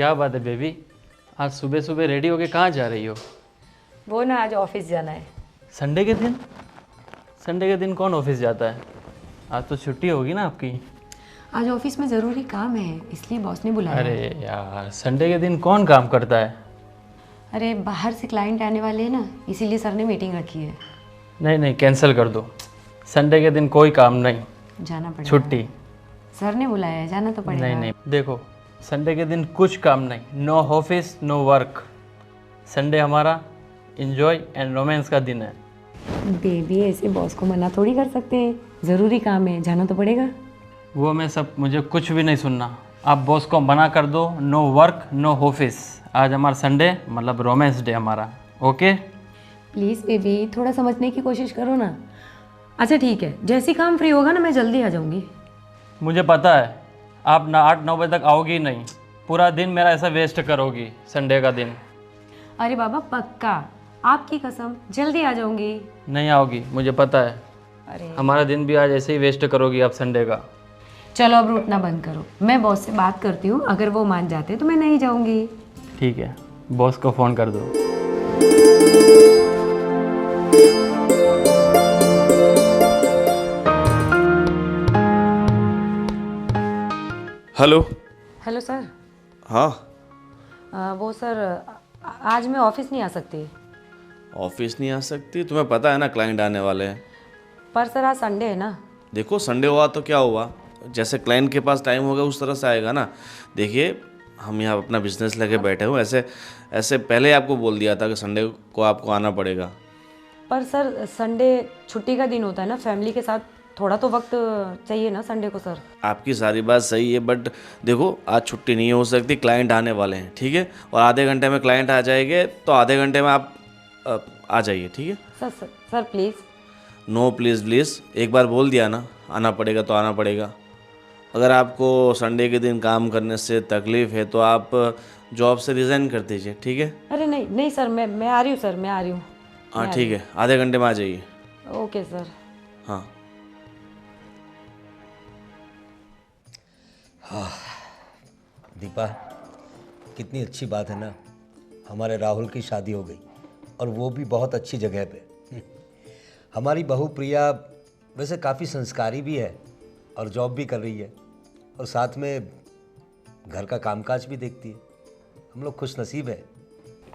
क्या बात है बेबी, आज सुबह सुबह रेडी होके कहाँ जा रही हो? वो ना आज ऑफिस जाना है। संडे के दिन? संडे के दिन कौन ऑफिस जाता है? आज तो छुट्टी होगी ना आपकी। आज ऑफिस में ज़रूरी काम है, इसलिए बॉस ने बुलाया। अरे यार, संडे के दिन कौन काम करता है? अरे बाहर से क्लाइंट आने वाले हैं ना, इसीलिए सर ने मीटिंग रखी है। नहीं नहीं, कैंसिल कर दो। संडे के दिन कोई काम नहीं, जाना पड़ेगा। छुट्टी। सर ने बुलाया है, जाना तो पड़ेगा। नहीं नहीं, देखो संडे के दिन कुछ काम नहीं, no office no work. Sunday हमारा एंजॉय एंड रोमांस का दिन है। बेबी ऐसे बॉस को मना थोड़ी कर सकते हैं, ज़रूरी काम है, जाना तो पड़ेगा। वो मैं सब, मुझे कुछ भी नहीं सुनना। आप बॉस को मना कर दो, नो वर्क नो ऑफिस। आज हमारा संडे मतलब रोमांस डे हमारा, ओके? प्लीज़ बेबी थोड़ा समझने की कोशिश करो ना। अच्छा ठीक है, जैसे काम फ्री होगा ना मैं जल्दी आ जाऊँगी। मुझे पता है आप ना 8-9 बजे तक आओगी नहीं, पूरा दिन मेरा ऐसा वेस्ट करोगी संडे का दिन। अरे बाबा पक्का, आपकी कसम जल्दी आ जाऊँगी। नहीं आओगी, मुझे पता है। अरे हमारा दिन भी आज ऐसे ही वेस्ट करोगी आप संडे का। चलो अब रूठना बंद करो, मैं बॉस से बात करती हूँ, अगर वो मान जाते तो मैं नहीं जाऊँगी। ठीक है, बॉस को फ़ोन कर दो। हेलो। Hello sir. हाँ। वो सर आज मैं ऑफिस नहीं आ सकती। ऑफिस नहीं आ सकती? तुम्हें पता है ना क्लाइंट आने वाले हैं। पर सर आज संडे है ना। देखो संडे हुआ तो क्या हुआ, जैसे क्लाइंट के पास टाइम होगा उस तरह से आएगा ना। देखिए हम यहाँ अपना बिजनेस लेके बैठे हुए, ऐसे ऐसे पहले आपको बोल दिया था कि संडे को आपको आना पड़ेगा। पर सर संडे छुट्टी का दिन होता है ना, फैमिली के साथ थोड़ा तो वक्त चाहिए ना संडे को सर। आपकी सारी बात सही है, बट देखो आज छुट्टी नहीं हो सकती, क्लाइंट आने वाले हैं, ठीक है? और आधे घंटे में क्लाइंट आ जाएंगे, तो आधे घंटे में आप आ जाइए, ठीक है? Sir please. No please please, एक बार बोल दिया ना, आना पड़ेगा तो आना पड़ेगा। अगर आपको संडे के दिन काम करने से तकलीफ़ है तो आप जॉब से रिज़ाइन कर दीजिए, ठीक है? अरे नहीं नहीं सर, मैं आ रही हूँ सर, मैं आ रही हूँ। हाँ ठीक है, आधे घंटे में आ जाइए। Okay sir. हाँ। दीपा, कितनी अच्छी बात है ना, हमारे राहुल की शादी हो गई और वो भी बहुत अच्छी जगह पे। हमारी बहू प्रिया वैसे काफ़ी संस्कारी भी है और जॉब भी कर रही है और साथ में घर का कामकाज भी देखती है। हम लोग खुशनसीब हैं।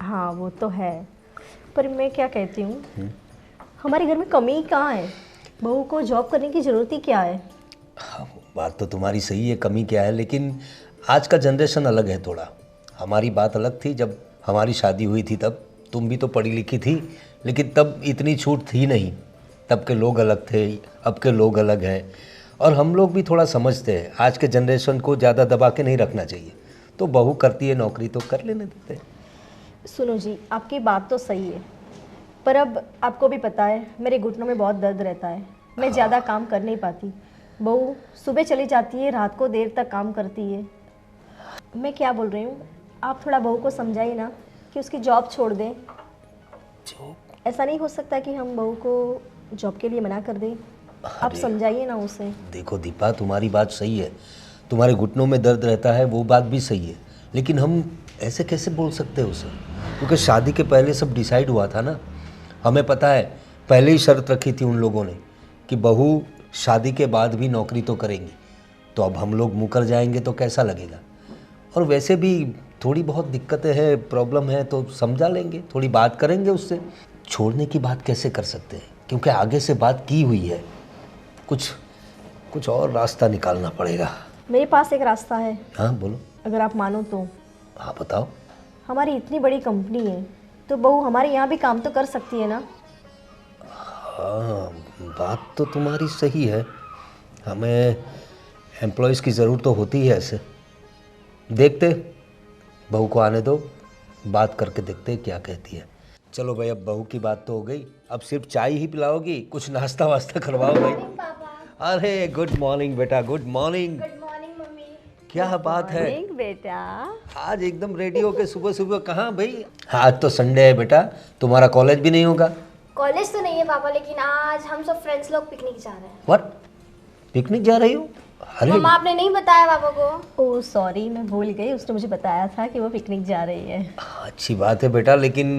हाँ वो तो है, पर मैं क्या कहती हूँ, हमारे घर में कमी कहाँ है? बहू को जॉब करने की ज़रूरत ही क्या है? हाँ, बात तो तुम्हारी सही है, कमी क्या है, लेकिन आज का जनरेशन अलग है थोड़ा। हमारी बात अलग थी, जब हमारी शादी हुई थी तब तुम भी तो पढ़ी लिखी थी, लेकिन तब इतनी छूट थी नहीं। तब के लोग अलग थे, अब के लोग अलग हैं और हम लोग भी थोड़ा समझते हैं। आज के जनरेशन को ज़्यादा दबा के नहीं रखना चाहिए, तो बहू करती है नौकरी तो कर लेने देते हैं। सुनो जी, आपकी बात तो सही है, पर अब आपको भी पता है मेरे घुटनों में बहुत दर्द रहता है, मैं ज़्यादा काम कर नहीं पाती। बहू सुबह चली जाती है, रात को देर तक काम करती है। मैं क्या बोल रही हूँ, आप थोड़ा बहू को समझाइए ना कि उसकी जॉब छोड़ दें। ऐसा नहीं हो सकता कि हम बहू को जॉब के लिए मना कर दें, आप समझाइए ना उसे। देखो दीपा, तुम्हारी बात सही है, तुम्हारे घुटनों में दर्द रहता है, वो बात भी सही है, लेकिन हम ऐसे कैसे बोल सकते हैं उसे, क्योंकि शादी के पहले सब डिसाइड हुआ था ना। हमें पता है, पहले ही शर्त रखी थी उन लोगों ने कि बहू शादी के बाद भी नौकरी तो करेंगी। तो अब हम लोग मुकर जाएंगे तो कैसा लगेगा? और वैसे भी थोड़ी बहुत दिक्कतें हैं, प्रॉब्लम है, तो समझा लेंगे, थोड़ी बात करेंगे उससे। छोड़ने की बात कैसे कर सकते हैं, क्योंकि आगे से बात की हुई है। कुछ और रास्ता निकालना पड़ेगा। मेरे पास एक रास्ता है। हाँ बोलो। अगर आप मानो तो। हाँ बताओ। हमारी इतनी बड़ी कंपनी है, तो बहू हमारे यहाँ भी काम तो कर सकती है ना। हाँ बात तो तुम्हारी सही है, हमें एम्प्लॉयज़ की ज़रूरत तो होती है। ऐसे देखते, बहू को आने दो, बात करके देखते क्या कहती है। चलो भाई, अब बहू की बात तो हो गई, अब सिर्फ चाय ही पिलाओगी? कुछ नाश्ता वास्ता करवाओ भाई। अरे गुड मॉर्निंग बेटा, good morning. Good morning mummy. क्या बात है, बेटा आज एकदम रेडी होके सुबह सुबह कहाँ भाई? आज तो संडे है बेटा, तुम्हारा कॉलेज भी नहीं होगा? कॉलेज तो नहीं है पापा, लेकिन आज हम सब फ्रेंड्स लोग पिकनिक जा रहे हैं। व्हाट, पिकनिक जा रही हो? अरे मम्मा आपने नहीं बताया पापा को? ओह सॉरी, मैं भूल गई। उसने मुझे बताया था कि वो पिकनिक जा रही है। अच्छी बात है बेटा, लेकिन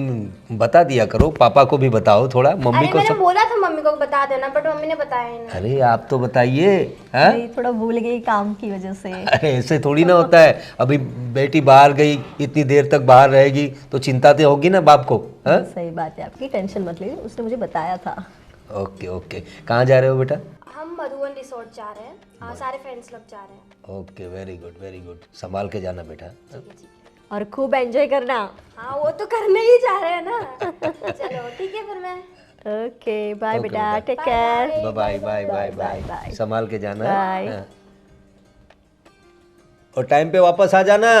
बता दिया करो, पापा को भी बताओ थोड़ा, मम्मी अरे को मैंने सब। बोला था मम्मी को बता देना, बट मम्मी ने बताया ही नहीं। अरे आप तो बताइए। हैं? नहीं, थोड़ा भूल गई काम की वजह से। अरे ऐसे थोड़ी ना होता है, अभी बेटी बाहर गई, इतनी देर तक बाहर रहेगी तो चिंता तो होगी ना बाप को। हैं? सही बात है आपकी, टेंशन मत लीजिए, उसने मुझे बताया था। ओके ओके, कहाँ जा रहे हो बेटा? हम मधुवन रिसोर्ट जा रहे हैं, सारे फ्रेंड्स लोग जा रहे हैं। Okay, very good very good, संभाल के जाना बेटा। और खूब एंजॉय करना। हाँ वो तो करने ही जा रहे हैं ना। चलो ठीक है फिर मैं। ओके बाय ओके, बेटा, बेटा। Take care. Bye bye bye bye bye, संभाल के जाना। बाय। हाँ। और टाइम पे वापस आ जाना।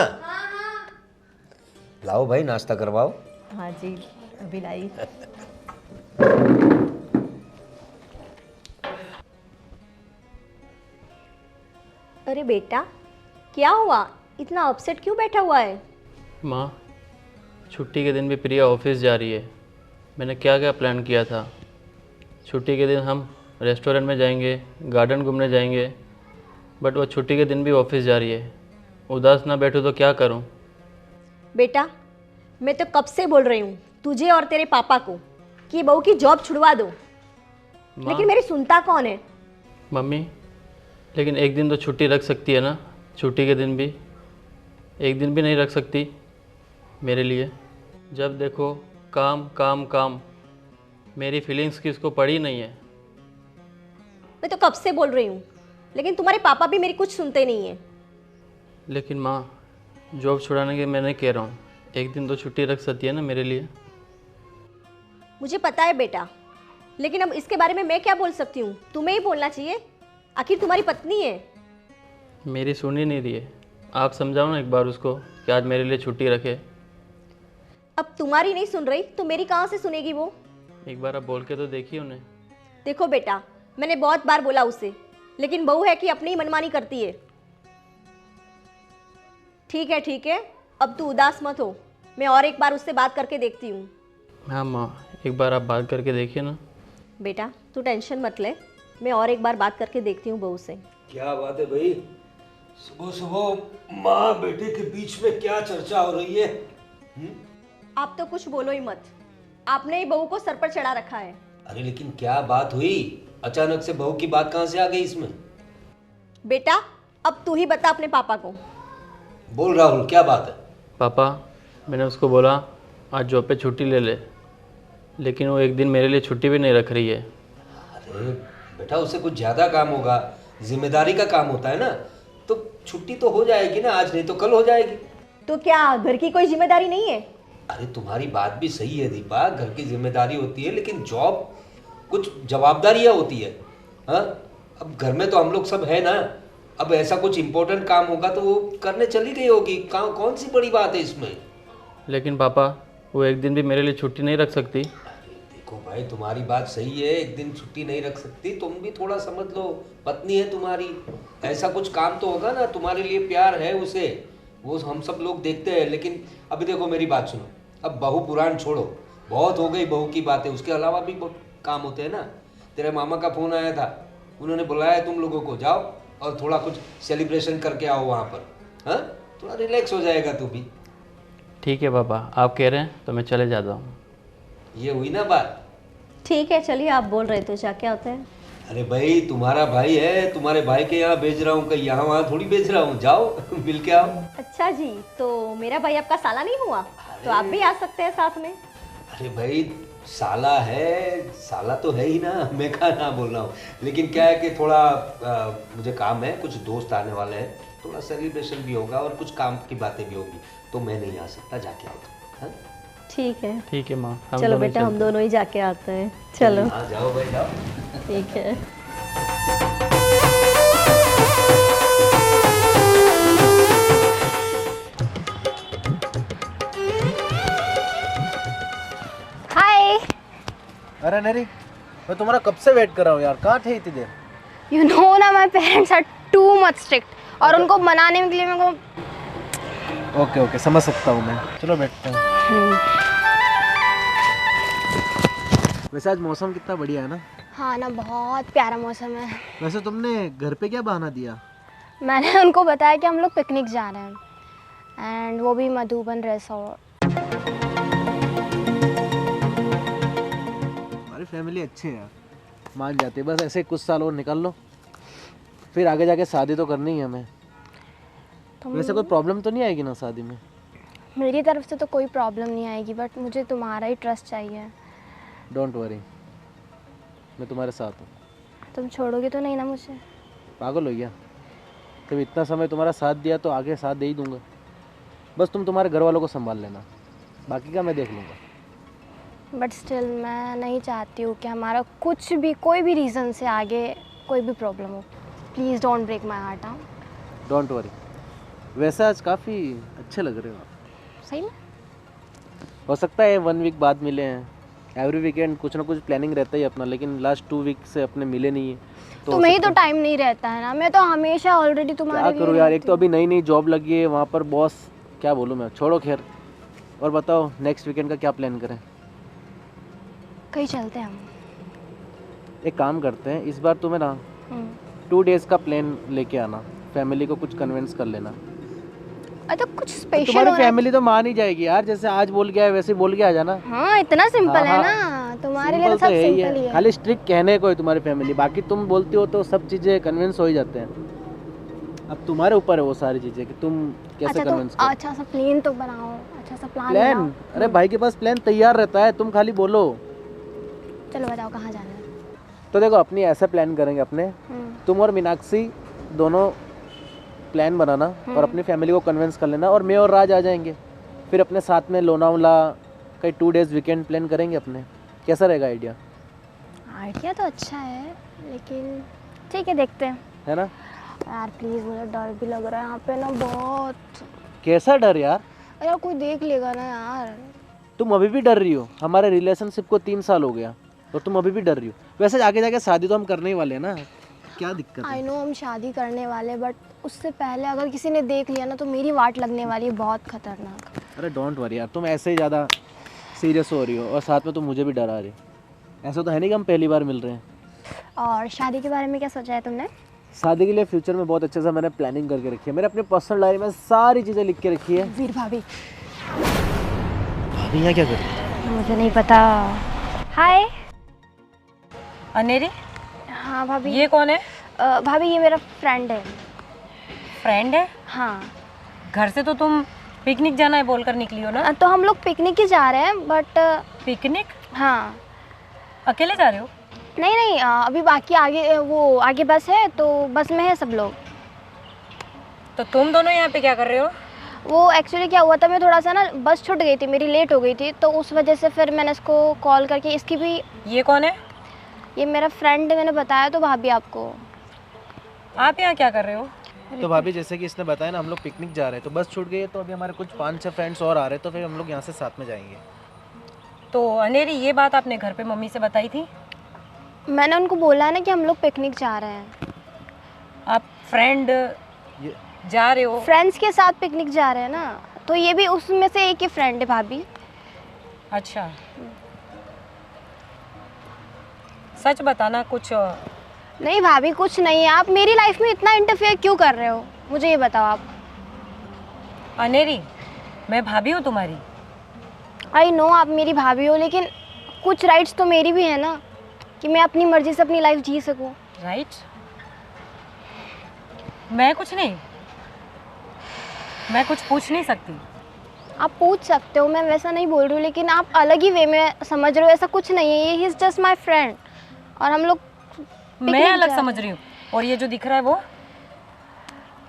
लाओ भाई, नाश्ता करवाओ। हाँ जी, अभी लाई। अरे बेटा, क्या हुआ? इतना अपसेट क्यों बैठा हुआ है? माँ, छुट्टी के दिन भी प्रिया ऑफिस जा रही है। मैंने क्या क्या प्लान किया था। छुट्टी के दिन हम रेस्टोरेंट में जाएंगे, गार्डन घूमने जाएंगे, बट वो छुट्टी के दिन भी ऑफिस जा रही है। उदास ना बैठूँ तो क्या करूँ? बेटा, मैं तो कब से बोल रही हूँ तुझे और तेरे पापा को कि बहू की जॉब छुड़वा दो, लेकिन मेरी सुनता कौन है? मम्मी, लेकिन एक दिन तो छुट्टी रख सकती है ना? छुट्टी के दिन भी एक दिन भी नहीं रख सकती मेरे लिए? जब देखो काम काम काम, मेरी फीलिंग्स की उसको पड़ी नहीं है। मैं तो कब से बोल रही हूँ, लेकिन तुम्हारे पापा भी मेरी कुछ सुनते नहीं है। लेकिन माँ, जॉब छुड़ाने के मैं नहीं कह रहा हूँ, एक दिन तो छुट्टी रख सकती है ना मेरे लिए? मुझे पता है बेटा, लेकिन अब इसके बारे में मैं क्या बोल सकती हूँ? तुम्हें ही बोलना चाहिए, आखिर तुम्हारी पत्नी है। मेरी सुन ही नहीं रही है। आप समझाओ ना एक बार उसको कि आज मेरे लिए छुट्टी रखे। अब तुम्हारी नहीं सुन रही तो मेरी कहाँ से सुनेगी वो? एक बार आप बोल के तो देखिए उन्हें। देखो बेटा, मैंने बहुत बार बोला उसे, लेकिन बहू है कि अपनी ही मनमानी करती है। ठीक है, अब तू उदास मत हो, मैं और एक बार उससे बात करके देखती हूँ। हाँ माँ, एक बार आप बात करके देखिए ना। बेटा तू टेंशन मत ले, मैं और एक बार बात करके देखती हूँ बहू से। क्या बात है भाई, सुबह सुबह माँ बेटे के बीच में क्या चर्चा हो रही है? आप तो कुछ बोलो ही मत, आपने ही बहू को सर पर चढ़ा रखा है। अरे लेकिन क्या बात हुई? अचानक से बहू की बात कहाँ से आ गई इसमें? बेटा अब तू ही बता अपने पापा को। बोल राहुल, क्या बात है? पापा, मैंने उसको बोला आज जॉब पे छुट्टी ले ले, लेकिन वो एक दिन मेरे लिए छुट्टी भी नहीं रख रही है। अरे बेटा, उसे कुछ ज़्यादा काम होगा, जिम्मेदारी का काम होता है ना, तो छुट्टी तो हो जाएगी ना, आज नहीं तो कल हो जाएगी। तो क्या घर की कोई जिम्मेदारी नहीं है? अरे तुम्हारी बात भी सही है दीपा, घर की जिम्मेदारी होती है, लेकिन जॉब कुछ जवाबदारियाँ होती है। हाँ, अब घर में तो हम लोग सब है ना, अब ऐसा कुछ इम्पोर्टेंट काम होगा तो वो करने चली गई होगी, कौन सी बड़ी बात है इसमें? लेकिन पापा, वो एक दिन भी मेरे लिए छुट्टी नहीं रख सकती। देखो भाई, तुम्हारी बात सही है, एक दिन छुट्टी नहीं रख सकती, तुम भी थोड़ा समझ लो, पत्नी है तुम्हारी, ऐसा कुछ काम तो होगा ना, तुम्हारे लिए प्यार है उसे, वो हम सब लोग देखते हैं। लेकिन अभी देखो मेरी बात सुनो, अब बहू पुराण छोड़ो, बहुत हो गई बहू की बातें, उसके अलावा भी बहुत काम होते हैं ना। तेरे मामा का फ़ोन आया था, उन्होंने बुलाया तुम लोगों को, जाओ और थोड़ा कुछ सेलिब्रेशन करके आओ वहाँ पर। हाँ, थोड़ा रिलैक्स हो जाएगा तू भी। ठीक है पापा, आप कह रहे हैं तो मैं चले जाता हूँ। ये हुई ना बात। ठीक है चलिए, आप बोल रहे थे जाके आते हैं। अरे भाई, तुम्हारा भाई है, तुम्हारे भाई के यहाँ भेज रहा हूँ, कहीं यहाँ वहाँ थोड़ी भेज रहा हूँ, जाओ मिल के आओ। अच्छा जी, तो मेरा भाई आपका साला नहीं हुआ? तो आप भी आ सकते हैं साथ में। अरे भाई, साला है, साला तो है ही ना, मैं कहा ना बोल रहा हूँ, लेकिन क्या है कि थोड़ा मुझे काम है, कुछ दोस्त आने वाले हैं, थोड़ा सेलिब्रेशन भी होगा और कुछ काम की बातें भी होगी, तो मैं नहीं आ सकता, जाके आओ। हाँ? ठीक है माँ, हम चलो दोनों बेटा, हम चलते हैं। दोनों ही जाके आते हैं। चलो हाँ जाओ भाई जाओ। ठीक है। हाय। अरे नरी, मैं तुम्हारा कब से वेट कर रहा हूँ यार, कहाँ थे इतनी देर? यू नो ना, my parents are too much strict और उनको मनाने के लिए मेरे को। ओके ओके, समझ सकता हूँ मैं, चलो बैठते हैं। वैसे आज मौसम कितना बढ़िया है ना? हाँ ना, बहुत प्यारा मौसम है। वैसे तुमने घर पे क्या बहाना दिया? मैंने उनको बताया कि हम लोग पिकनिक जा रहे हैं, एंड वो भी मधुबन रिसोर्ट। हमारी फैमिली अच्छी है यार, मान जाती है। बस ऐसे कुछ साल और निकाल लो, फिर आगे जाके शादी तो करनी है हमें। वैसे कोई प्रॉब्लम तो नहीं आएगी ना शादी में? मेरी तरफ से तो कोई प्रॉब्लम नहीं आएगी, बट मुझे तुम्हारा ही ट्रस्ट चाहिए। डोंट वरी, मैं तुम्हारे साथ हूँ। तुम छोड़ोगे तो नहीं ना मुझे? पागल हो गया? जब इतना समय तुम्हारा साथ दिया तो आगे साथ दे ही दूंगा। बस तुम तुम्हारे घर वालों को संभाल लेना, बाकी का मैं देख लूँगा। बट स्टिल मैं नहीं चाहती हूँ कि हमारा कुछ भी, कोई भी रीज़न से आगे कोई भी प्रॉब्लम हो। Please don't break my heart. हाँ, डोंट वरी। वैसे आज काफ़ी अच्छे लग रहे हो आप। सही में? हो सकता है 1 वीक बाद मिले हैं। एवरी वीकेंड कुछ ना कुछ प्लानिंग रहता ही अपना, लेकिन लास्ट 2 वीक से अपने मिले नहीं है। तो तुम्हें ही तो टाइम नहीं रहता है ना, मैं तो हमेशा ऑलरेडी तुम्हारे क्या लिए करूँ यार, एक रहती तो अभी नई नई जॉब लगी है, वहाँ पर बॉस, क्या बोलूँ मैं। छोड़ो खैर, और बताओ नेक्स्ट वीकेंड का क्या प्लान करें? हूँ। कहीं चलते हैं हम। एक काम करते हैं, इस बार तुम्हें ना 2 डेज़ का प्लान लेके आना, फैमिली को कुछ कन्विंस कर लेना। अच्छा, कुछ स्पेशल तुम्हारी होना। फैमिली तो मान ही जाएगी यार, जैसे आज बोल के आए वैसे बोल के आ जाना। हाँ, इतना सिंपल है हाँ, ना, तुम्हारे लिए तो सिंपल सब यही सिंपल ही है। खाली स्ट्रिक्ट कहने को है तुम्हारी फैमिली, बाकी तुम बोलती हो तो सब चीज़ें कन्विंस हो ही जाते हैं। अब तुम्हारे ऊपर है वो सारी चीज़ें कि तुम कैसे अच्छा, कन्विंस तुम करो। अच्छा सा प्लान तो बनाओ, अच्छा सा प्लान प्लान? बनाओ। अरे भाई के पास प्लान तैयार रहता है, तुम खाली बोलो। चलो बताओ कहाँ जाना है। तो देखो, अपनी ऐसा प्लान करेंगे अपने, तुम और मीनाक्षी दोनों प्लान बनाना और अपनी फैमिली को कन्विंस कर लेना, और मैं और राज आ जाएंगे। फिर अपने साथ में लोनावला कहीं 2 डेज़ वीकेंड प्लान करेंगे अपने। कैसा रहेगा आइडिया? आइडिया तो अच्छा है, लेकिन ठीक है, देखते हैं। है ना? यार प्लीज़, मुझे डर भी लग रहा है यहाँ पे ना बहुत। कैसा डर यार? यार कोई देख लेगा ना यार। तुम अभी भी डर रही हो? हमारे रिलेशनशिप को 3 साल हो गया और तुम अभी भी डर रही हो? वैसे आगे जाके शादी तो हम करने ही वाले हैं ना, क्या दिक्कत है? आई नो हम शादी करने वाले, बट उससे पहले अगर किसी ने देख लिया ना तो मेरी वाट लगने वाली है, बहुत खतरनाक। अरे डोंट वरी यार, तुम ऐसे ही ज़्यादा सीरियस हो रही हो और साथ में तुम मुझे भी डरा रही हो। ऐसा तो है नहीं कि हम पहली बार मिल रहे हैं। और शादी के बारे में क्या सोचा है तुमने? शादी के लिए फ्यूचर में बहुत अच्छे से मैंने प्लानिंग करके रखी है। मैंने अपने पर्सनल डायरी में सारी चीज़ें लिख के रखी है। वीर भाभी। भाभी यहाँ क्या कर रही है? मुझे नहीं पता। हाय। अनेरी, हाँ भाभी। ये कौन है? भाभी ये मेरा फ्रेंड है। फ्रेंड है? हाँ। घर से तो तुम पिकनिक जाना है बोलकर निकली हो ना? तो हम लोग पिकनिक ही जा रहे हैं, बट पिकनिक? हाँ। अकेले जा रहे हो? नहीं नहीं, अभी बाकी आगे, वो आगे बस है तो बस में है सब लोग। तो तुम दोनों यहाँ पे क्या कर रहे हो? वो एक्चुअली क्या हुआ था, मैं थोड़ा सा ना बस छूट गई थी, मेरी लेट हो गई थी, तो उस वजह से फिर मैंने इसको कॉल करके, इसकी भी। ये कौन है? ये मेरा फ्रेंड है, मैंने बताया तो भाभी आपको। आप यहाँ क्या कर रहे हो? तो भाभी जैसे कि इसने बताया ना, हम लोग पिकनिक जा रहे हैं, तो बस छूट गई है, तो अभी हमारे कुछ 5-6 फ्रेंड्स और आ रहे हैं, तो फिर हम लोग यहाँ से साथ में जाएंगे। तो अनेरी, ये बात आपने घर पे मम्मी से बताई थी? मैंने उनको बोला है ना कि हम लोग पिकनिक जा रहे हैं। आप फ्रेंड जा रहे हो? फ्रेंड्स के साथ पिकनिक जा रहे हैं ना, तो ये भी उसमें से एक ही फ्रेंड है भाभी। अच्छा, सच बताना, कुछ नहीं भाभी, कुछ नहीं है। आप मेरी लाइफ में इतना इंटरफेयर क्यों कर रहे हो, मुझे ये बताओ आप। अनेरी, मैं भाभी हूँ तुम्हारी। आई नो आप मेरी भाभी हो, लेकिन कुछ राइट्स तो मेरी भी है ना, कि मैं अपनी मर्जी से अपनी लाइफ जी सकूं। राइट? मैं कुछ नहीं, मैं कुछ पूछ नहीं सकती। आप पूछ सकते हो, मैं वैसा नहीं बोल रही हूँ, लेकिन आप अलग ही वे में समझ रहे हो। ऐसा कुछ नहीं है, he is just my friend, और हम लोग मैं अलग समझ रही हूँ। और ये जो दिख रहा है वो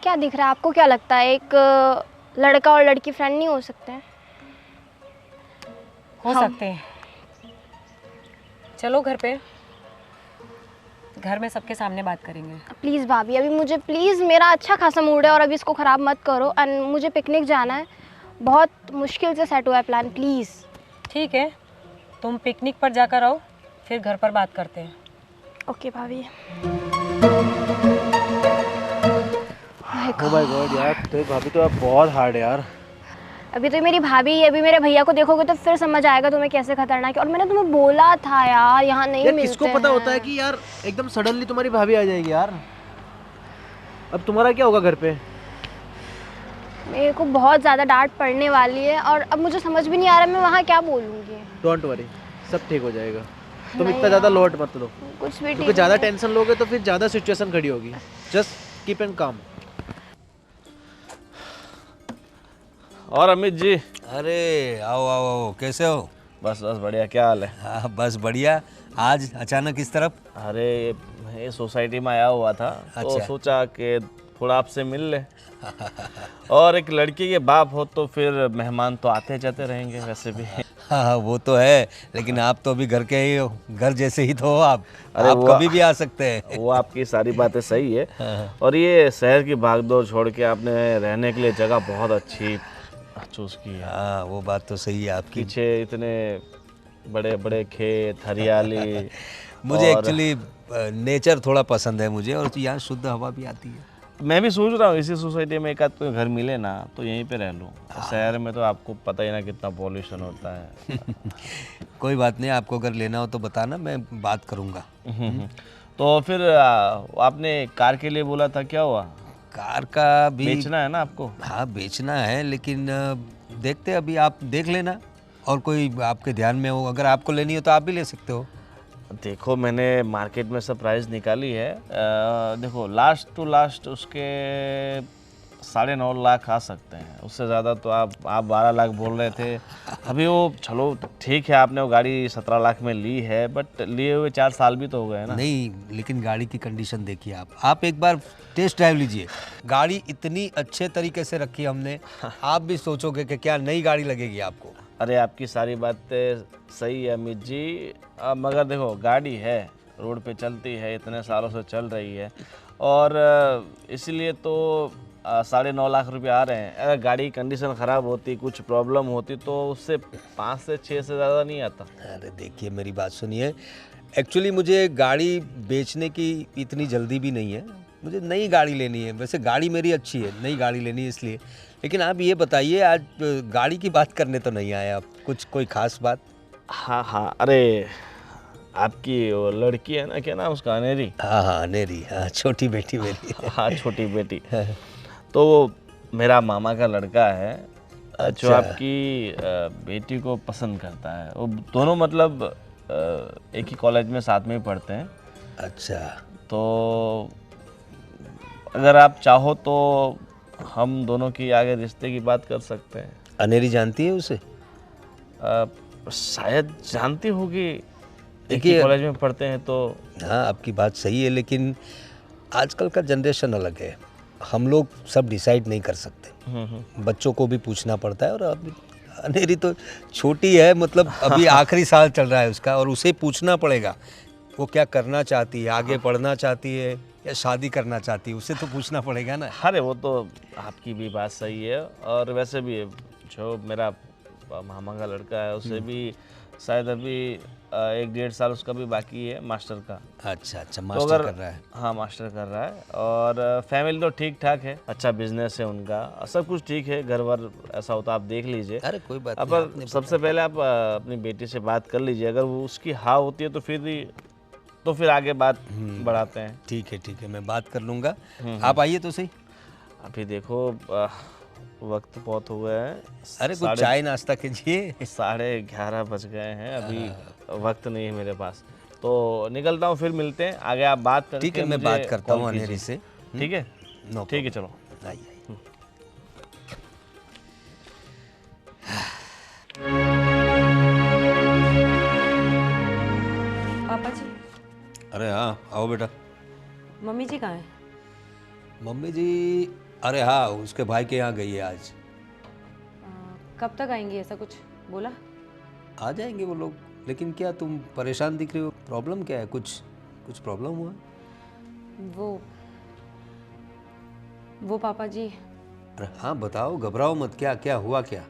क्या दिख रहा है आपको? क्या लगता है एक लड़का और लड़की फ्रेंड नहीं हो सकते हैं? हो सकते हैं। चलो घर पे, घर में सबके सामने बात करेंगे। प्लीज़ भाभी, अभी मुझे प्लीज़, मेरा अच्छा खासा मूड है और अभी इसको ख़राब मत करो। एंड मुझे पिकनिक जाना है, बहुत मुश्किल से सेट हुआ है प्लान, प्लीज़। ठीक है, तुम पिकनिक पर जाकर आओ, फिर घर पर बात करते हैं। ओके भाभी। ओ माय गॉड यार, तो भाभी तो आप बहुत हार्ड है यार। अभी तो मेरी भाभी है, अभी मेरे भैया को देखोगे तो फिर समझ आएगा तुम्हें कैसे खतरनाक है। और मैंने तुम्हें बोला था यार, यहाँ नहीं यार मिलते किसको पता हैं। होता है कि यार एकदम सडनली तुम्हारी भाभी आ जाएगी यार। अब तुम्हारा क्या होगा घर पे? मेरे को बहुत ज़्यादा डांट पड़ने वाली है और अब मुझे समझ भी नहीं आ रहा मैं वहाँ क्या बोलूँगी। डोंट वरी, सब ठीक हो जाएगा। तुम इतना ज़्यादा लोड मत लो, कुछ भी क्योंकि ठीक ज़्यादा नहीं है। टेंशन लोगे तो फिर ज़्यादा सिचुएशन खड़ी होगी। जस्ट कीप एंड काम। और अमित जी? अरे आओ आओ आओ, कैसे हो? बस बस बढ़िया, क्या हाल है? हाँ बस बढ़िया। आज अचानक इस तरफ? अरे ये सोसाइटी में आया हुआ था तो अच्छा। सोचा कि थोड़ा आपसे मिल ले। और एक लड़की के बाप हो तो फिर मेहमान तो आते जाते रहेंगे वैसे भी। हाँ हाँ वो तो है, लेकिन आप तो अभी घर के ही हो, घर जैसे ही तो हो आप। अरे आप वो- कभी भी आ सकते हैं। वो आपकी सारी बातें सही है। और ये शहर की भागदौड़ छोड़ के आपने रहने के लिए जगह बहुत अच्छी चूज की है। हाँ वो बात तो सही है आपकी। पीछे इतने बड़े बड़े खेत, हरियाली। मुझे और एक्चुअली नेचर थोड़ा पसंद है मुझे, और यहाँ शुद्ध हवा भी आती है। मैं भी सोच रहा हूँ इसी सोसाइटी में एक आध कोई घर मिले ना तो यहीं पे रह लूँ। शहर में तो आपको पता ही ना कितना पॉल्यूशन होता है। कोई बात नहीं, आपको अगर लेना हो तो बताना, मैं बात करूँगा। तो फिर आपने कार के लिए बोला था, क्या हुआ? कार का भी बेचना है ना आपको? हाँ बेचना है, लेकिन देखते हैं, अभी आप देख लेना, और कोई आपके ध्यान में हो, अगर आपको लेनी हो तो आप भी ले सकते हो। देखो मैंने मार्केट में सब प्राइस निकाली है। देखो लास्ट टू लास्ट उसके 9.5 लाख आ सकते हैं, उससे ज़्यादा तो आप 12 लाख बोल रहे थे अभी। वो चलो ठीक है, आपने वो गाड़ी 17 लाख में ली है, बट लिए हुए 4 साल भी तो हो गए ना। नहीं, लेकिन गाड़ी की कंडीशन देखिए आप एक बार टेस्ट ड्राइव लीजिए। गाड़ी इतनी अच्छे तरीके से रखी है हमने, आप भी सोचोगे कि क्या नई गाड़ी लगेगी आपको। अरे आपकी सारी बातें सही है अमित जी, मगर देखो गाड़ी है, रोड पे चलती है, इतने सालों से चल रही है, और इसलिए तो 9.5 लाख रुपए आ रहे हैं। अगर गाड़ी की कंडीशन ख़राब होती, कुछ प्रॉब्लम होती तो उससे 5 से 6 से ज़्यादा नहीं आता। अरे देखिए मेरी बात सुनिए, एक्चुअली मुझे गाड़ी बेचने की इतनी जल्दी भी नहीं है, मुझे नई गाड़ी लेनी है। वैसे गाड़ी मेरी अच्छी है, नई गाड़ी लेनी है इसलिए। लेकिन आप ये बताइए, आज गाड़ी की बात करने तो नहीं आए आप, कुछ कोई खास बात? हाँ हाँ, अरे आपकी वो लड़की है ना, क्या नाम उसका, अनेरी? हाँ हाँ अनेरी, हाँ छोटी बेटी मेरी। हाँ छोटी बेटी। तो वो मेरा मामा का लड़का है जो अच्छा। आपकी बेटी को पसंद करता है। वो दोनों मतलब एक ही कॉलेज में साथ में ही पढ़ते हैं। अच्छा। तो अगर आप चाहो तो हम दोनों की आगे रिश्ते की बात कर सकते हैं। अनेरी जानती है उसे? शायद जानती होगी, एक ही देखिए- कॉलेज में पढ़ते हैं तो। हाँ आपकी बात सही है, लेकिन आजकल का जनरेशन अलग है, हम लोग सब डिसाइड नहीं कर सकते। बच्चों को भी पूछना पड़ता है, और अब अनेरी तो छोटी है, मतलब अभी आखिरी साल चल रहा है उसका, और उसे पूछना पड़ेगा वो क्या करना चाहती है, आगे पढ़ना चाहती है या शादी करना चाहती है, उसे तो पूछना पड़ेगा ना। अरे वो तो आपकी भी बात सही है, और वैसे भी जो मेरा मामा का लड़का है उसे भी शायद अभी 1-1.5 साल उसका भी बाकी है मास्टर का। अच्छा अच्छा, तो मास्टर अगर कर रहा है। हाँ मास्टर कर रहा है, और फैमिली तो ठीक ठाक है, अच्छा बिजनेस है उनका, सब कुछ ठीक है, घर वर ऐसा होता आप देख लीजिए। अरे कोई बात नहीं, पर आपने सबसे पहले आप अपनी बेटी से बात कर लीजिए, अगर वो उसकी हाँ होती है तो फिर आगे बात बढ़ाते हैं। ठीक है मैं बात कर लूँगा। आप आइए तो सही। अभी देखो वक्त बहुत हो गया है। अरे कुछ चाय नाश्ता कीजिए। 11:30 बज गए हैं, अभी वक्त नहीं है मेरे पास, तो निकलता हूँ, फिर मिलते हैं आगे। आप बात करके ठीक है, मैं मुझे बात करता कॉल हूँ कीजिए। अनेरी से। ठीक है, नो ठीक है, चलो। आइए। पापा जी, अरे हाँ आओ बेटा। मम्मी जी कहाँ हैं? मम्मी जी, अरे हाँ उसके भाई के यहाँ गई है आज। कब तक आएंगी, ऐसा कुछ बोला? आ जाएंगे वो लोग, लेकिन क्या तुम परेशान दिख रही हो, प्रॉब्लम क्या है? कुछ प्रॉब्लम हुआ? वो पापा जी, अरे हाँ बताओ, घबराओ मत, क्या हुआ क्या?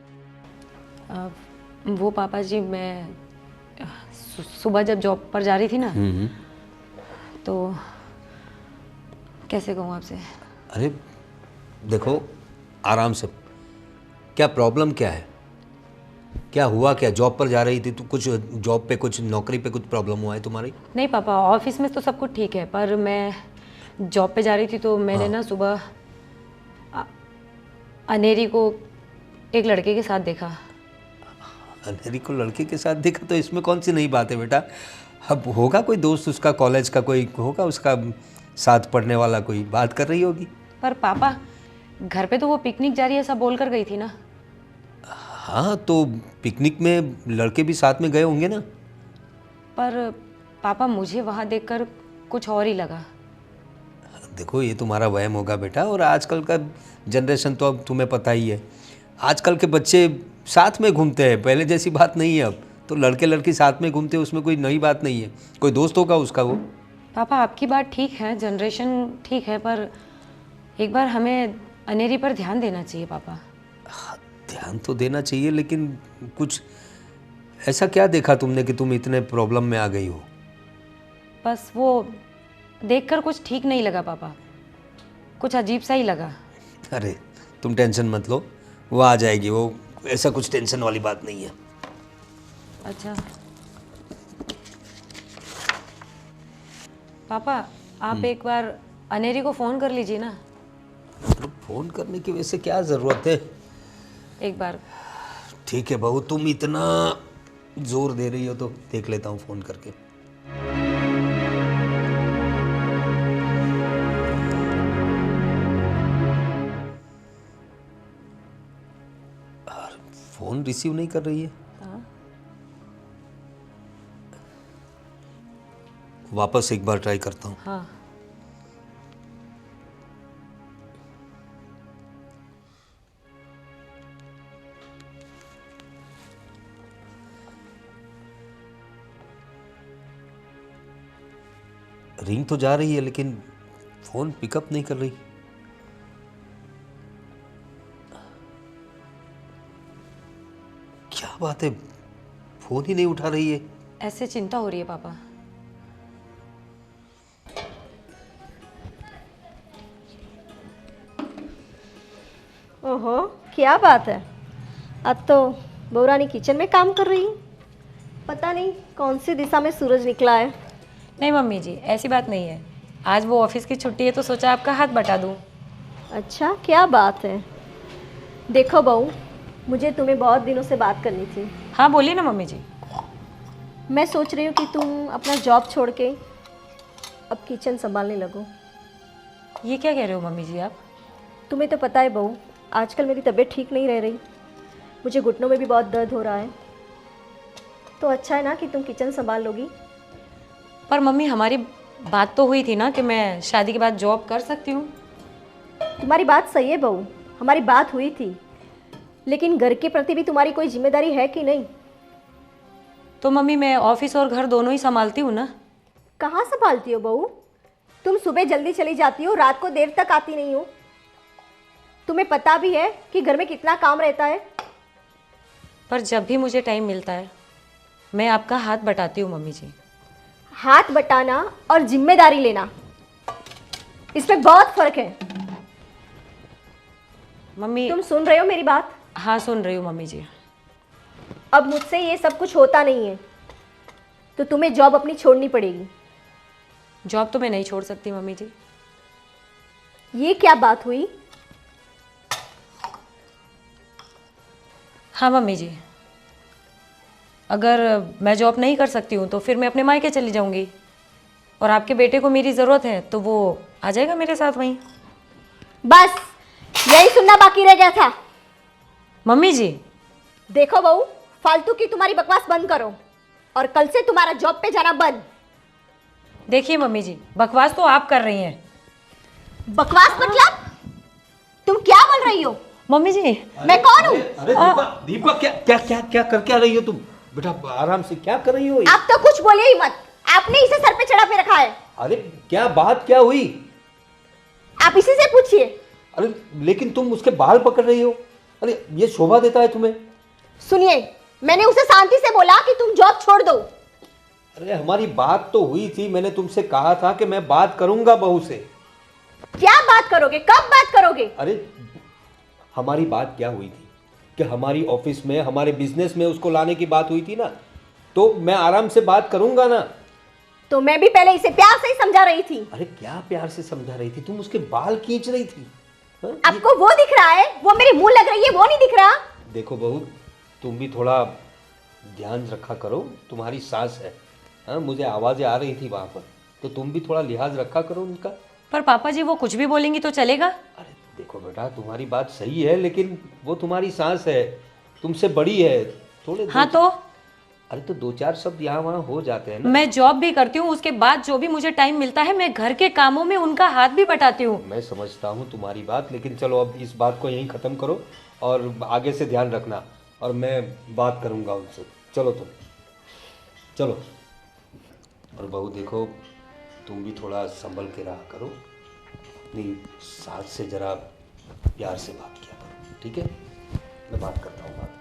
वो पापा जी, मैं सुबह जब जॉब पर जा रही थी ना, तो कैसे कहूँ आपसे। अरे देखो आराम से, क्या प्रॉब्लम क्या है, क्या हुआ क्या? जॉब पर जा रही थी तो कुछ जॉब पे, कुछ नौकरी पे कुछ प्रॉब्लम हुआ है तुम्हारी? नहीं पापा, ऑफिस में तो सब कुछ ठीक है, पर मैं जॉब पे जा रही थी तो मैंने ना सुबह अनेरी को एक लड़के के साथ देखा। अंधेरी को लड़के के साथ देखा तो इसमें कौन सी नई बात है बेटा? अब होगा कोई दोस्त उसका, कॉलेज का कोई होगा उसका साथ पढ़ने वाला, कोई बात कर रही होगी। पर पापा घर पे तो वो पिकनिक जा रही है ऐसा बोल कर गई थी ना। हाँ तो पिकनिक में लड़के भी साथ में गए होंगे ना। पर पापा मुझे वहाँ देखकर कुछ और ही लगा। देखो ये तुम्हारा वहम होगा बेटा, और आजकल का जनरेशन तो अब तुम्हें पता ही है, आजकल के बच्चे साथ में घूमते हैं, पहले जैसी बात नहीं है अब तो। लड़के लड़की साथ में घूमते हैं, उसमें कोई नई बात नहीं है, कोई दोस्त होगा उसका वो। पापा आपकी बात ठीक है, जनरेशन ठीक है, पर एक बार हमें अनेरी पर ध्यान देना चाहिए पापा। ध्यान तो देना चाहिए, लेकिन कुछ ऐसा क्या देखा तुमने कि तुम इतने प्रॉब्लम में आ गई हो? बस वो देखकर कुछ ठीक नहीं लगा पापा, कुछ अजीब सा ही लगा। अरे तुम टेंशन मत लो, वो आ जाएगी, वो ऐसा कुछ टेंशन वाली बात नहीं है। अच्छा पापा आप एक बार अनेरी को फ़ोन कर लीजिए ना। तो फ़ोन करने की वैसे क्या ज़रूरत है? एक बार। ठीक है बहू, तुम इतना जोर दे रही हो तो देख लेता हूँ फ़ोन करके। फ़ोन रिसीव नहीं कर रही है। हाँ। वापस एक बार ट्राई करता हूँ। हाँ रिंग तो जा रही है लेकिन फ़ोन पिकअप नहीं कर रही। क्या बात है, फ़ोन ही नहीं उठा रही है। ऐसे चिंता हो रही है पापा। ओहो, क्या बात है, अब तो बहू रानी किचन में काम कर रही है। पता नहीं कौन सी दिशा में सूरज निकला है। नहीं मम्मी जी ऐसी बात नहीं है, आज वो ऑफिस की छुट्टी है तो सोचा आपका हाथ बटा दूँ। अच्छा क्या बात है। देखो बहू, मुझे तुम्हें बहुत दिनों से बात करनी थी। हाँ बोलिए ना मम्मी जी। मैं सोच रही हूँ कि तुम अपना जॉब छोड़ के अब किचन संभालने लगो। ये क्या कह रहे हो मम्मी जी आप? तुम्हें तो पता है बहू, आजकल मेरी तबीयत ठीक नहीं रह रही, मुझे घुटनों में भी बहुत दर्द हो रहा है, तो अच्छा है ना कि तुम किचन संभाल लोगी। पर मम्मी हमारी बात तो हुई थी ना कि मैं शादी के बाद जॉब कर सकती हूँ। तुम्हारी बात सही है बहू, हमारी बात हुई थी, लेकिन घर के प्रति भी तुम्हारी कोई जिम्मेदारी है कि नहीं? तो मम्मी मैं ऑफिस और घर दोनों ही संभालती हूँ ना। कहाँ संभालती हो बहू? तुम सुबह जल्दी चली जाती हो, रात को देर तक आती नहीं हो। तुम्हें पता भी है कि घर में कितना काम रहता है। पर जब भी मुझे टाइम मिलता है मैं आपका हाथ बटाती हूँ मम्मी जी। हाथ बटाना और जिम्मेदारी लेना, इसमें बहुत फर्क है। मम्मी तुम सुन रहे हो मेरी बात? हाँ सुन रही हूँ मम्मी जी। अब मुझसे ये सब कुछ होता नहीं है, तो तुम्हें जॉब अपनी छोड़नी पड़ेगी। जॉब तो मैं नहीं छोड़ सकती मम्मी जी। ये क्या बात हुई? हाँ मम्मी जी, अगर मैं जॉब नहीं कर सकती हूँ तो फिर मैं अपने मायके चली जाऊँगी, और आपके बेटे को मेरी ज़रूरत है तो वो आ जाएगा मेरे साथ वहीं। बस यही सुनना बाकी रह गया था। मम्मी जी देखो बहू, फालतू की तुम्हारी बकवास बंद करो, और कल से तुम्हारा जॉब पे जाना बंद। देखिए मम्मी जी, बकवास तो आप कर रही हैं। बकवास मतलब? तुम क्या बोल रही हो? मम्मी जी मैं कौन हूँ? अरे दीपा क्या क्या क्या क्या कर क्या रही हो तुम? बेटा आराम से, क्या कर रही हो? आप तो कुछ बोले ही मत, आपने इसे सर पे चढ़ा पे रखा है। अरे क्या बात क्या हुई? आप इसी से पूछिए। अरे लेकिन तुम उसके बाल पकड़ रही हो, अरे ये शोभा देता है तुम्हें? सुनिए, मैंने उसे शांति से बोला कि तुम जॉब छोड़ दो। अरे हमारी बात तो हुई थी, मैंने तुमसे कहा था कि मैं बात करूंगा बहू से। क्या बात करोगे? कब बात करोगे? अरे हमारी बात क्या हुई थी कि हमारी ऑफिस में, हमारे बिजनेस में उसको लाने की बात हुई थी ना, तो मैं आराम से बात करूंगा ना। तो मैं भी पहले इसे प्यार से ही समझा रही थी। अरे क्या प्यार से समझा रही थी? तुम उसके बाल खींच रही थी। हाँ? आपको वो दिख रहा है, वो मेरे मुंह लग रही है, वो नहीं दिख रहा। देखो बहू, तुम भी थोड़ा ध्यान रखा करो, तुम्हारी सास है। हाँ, मुझे आवाज़ें आ रही थी वहाँ पर, तो तुम भी थोड़ा लिहाज रखा करो उनका। पर पापा जी वो कुछ भी बोलेंगी तो चलेगा? अरे देखो बेटा, तुम्हारी बात सही है, लेकिन वो तुम्हारी सास है, तुमसे बड़ी है। थोड़े हाँ तो अरे तो 2-4 शब्द यहाँ वहाँ हो जाते हैं ना। मैं जॉब भी करती हूँ, उसके बाद जो भी मुझे टाइम मिलता है मैं घर के कामों में उनका हाथ भी बटाती हूँ। मैं समझता हूँ तुम्हारी बात, लेकिन चलो अब इस बात को यहीं ख़त्म करो और आगे से ध्यान रखना, और मैं बात करूँगा उनसे। चलो तुम चलो। और बहू देखो, तुम भी थोड़ा संभल के रहा करो, अपनी सास से ज़रा प्यार से बात किया करो, ठीक है? मैं बात करता हूँ बात।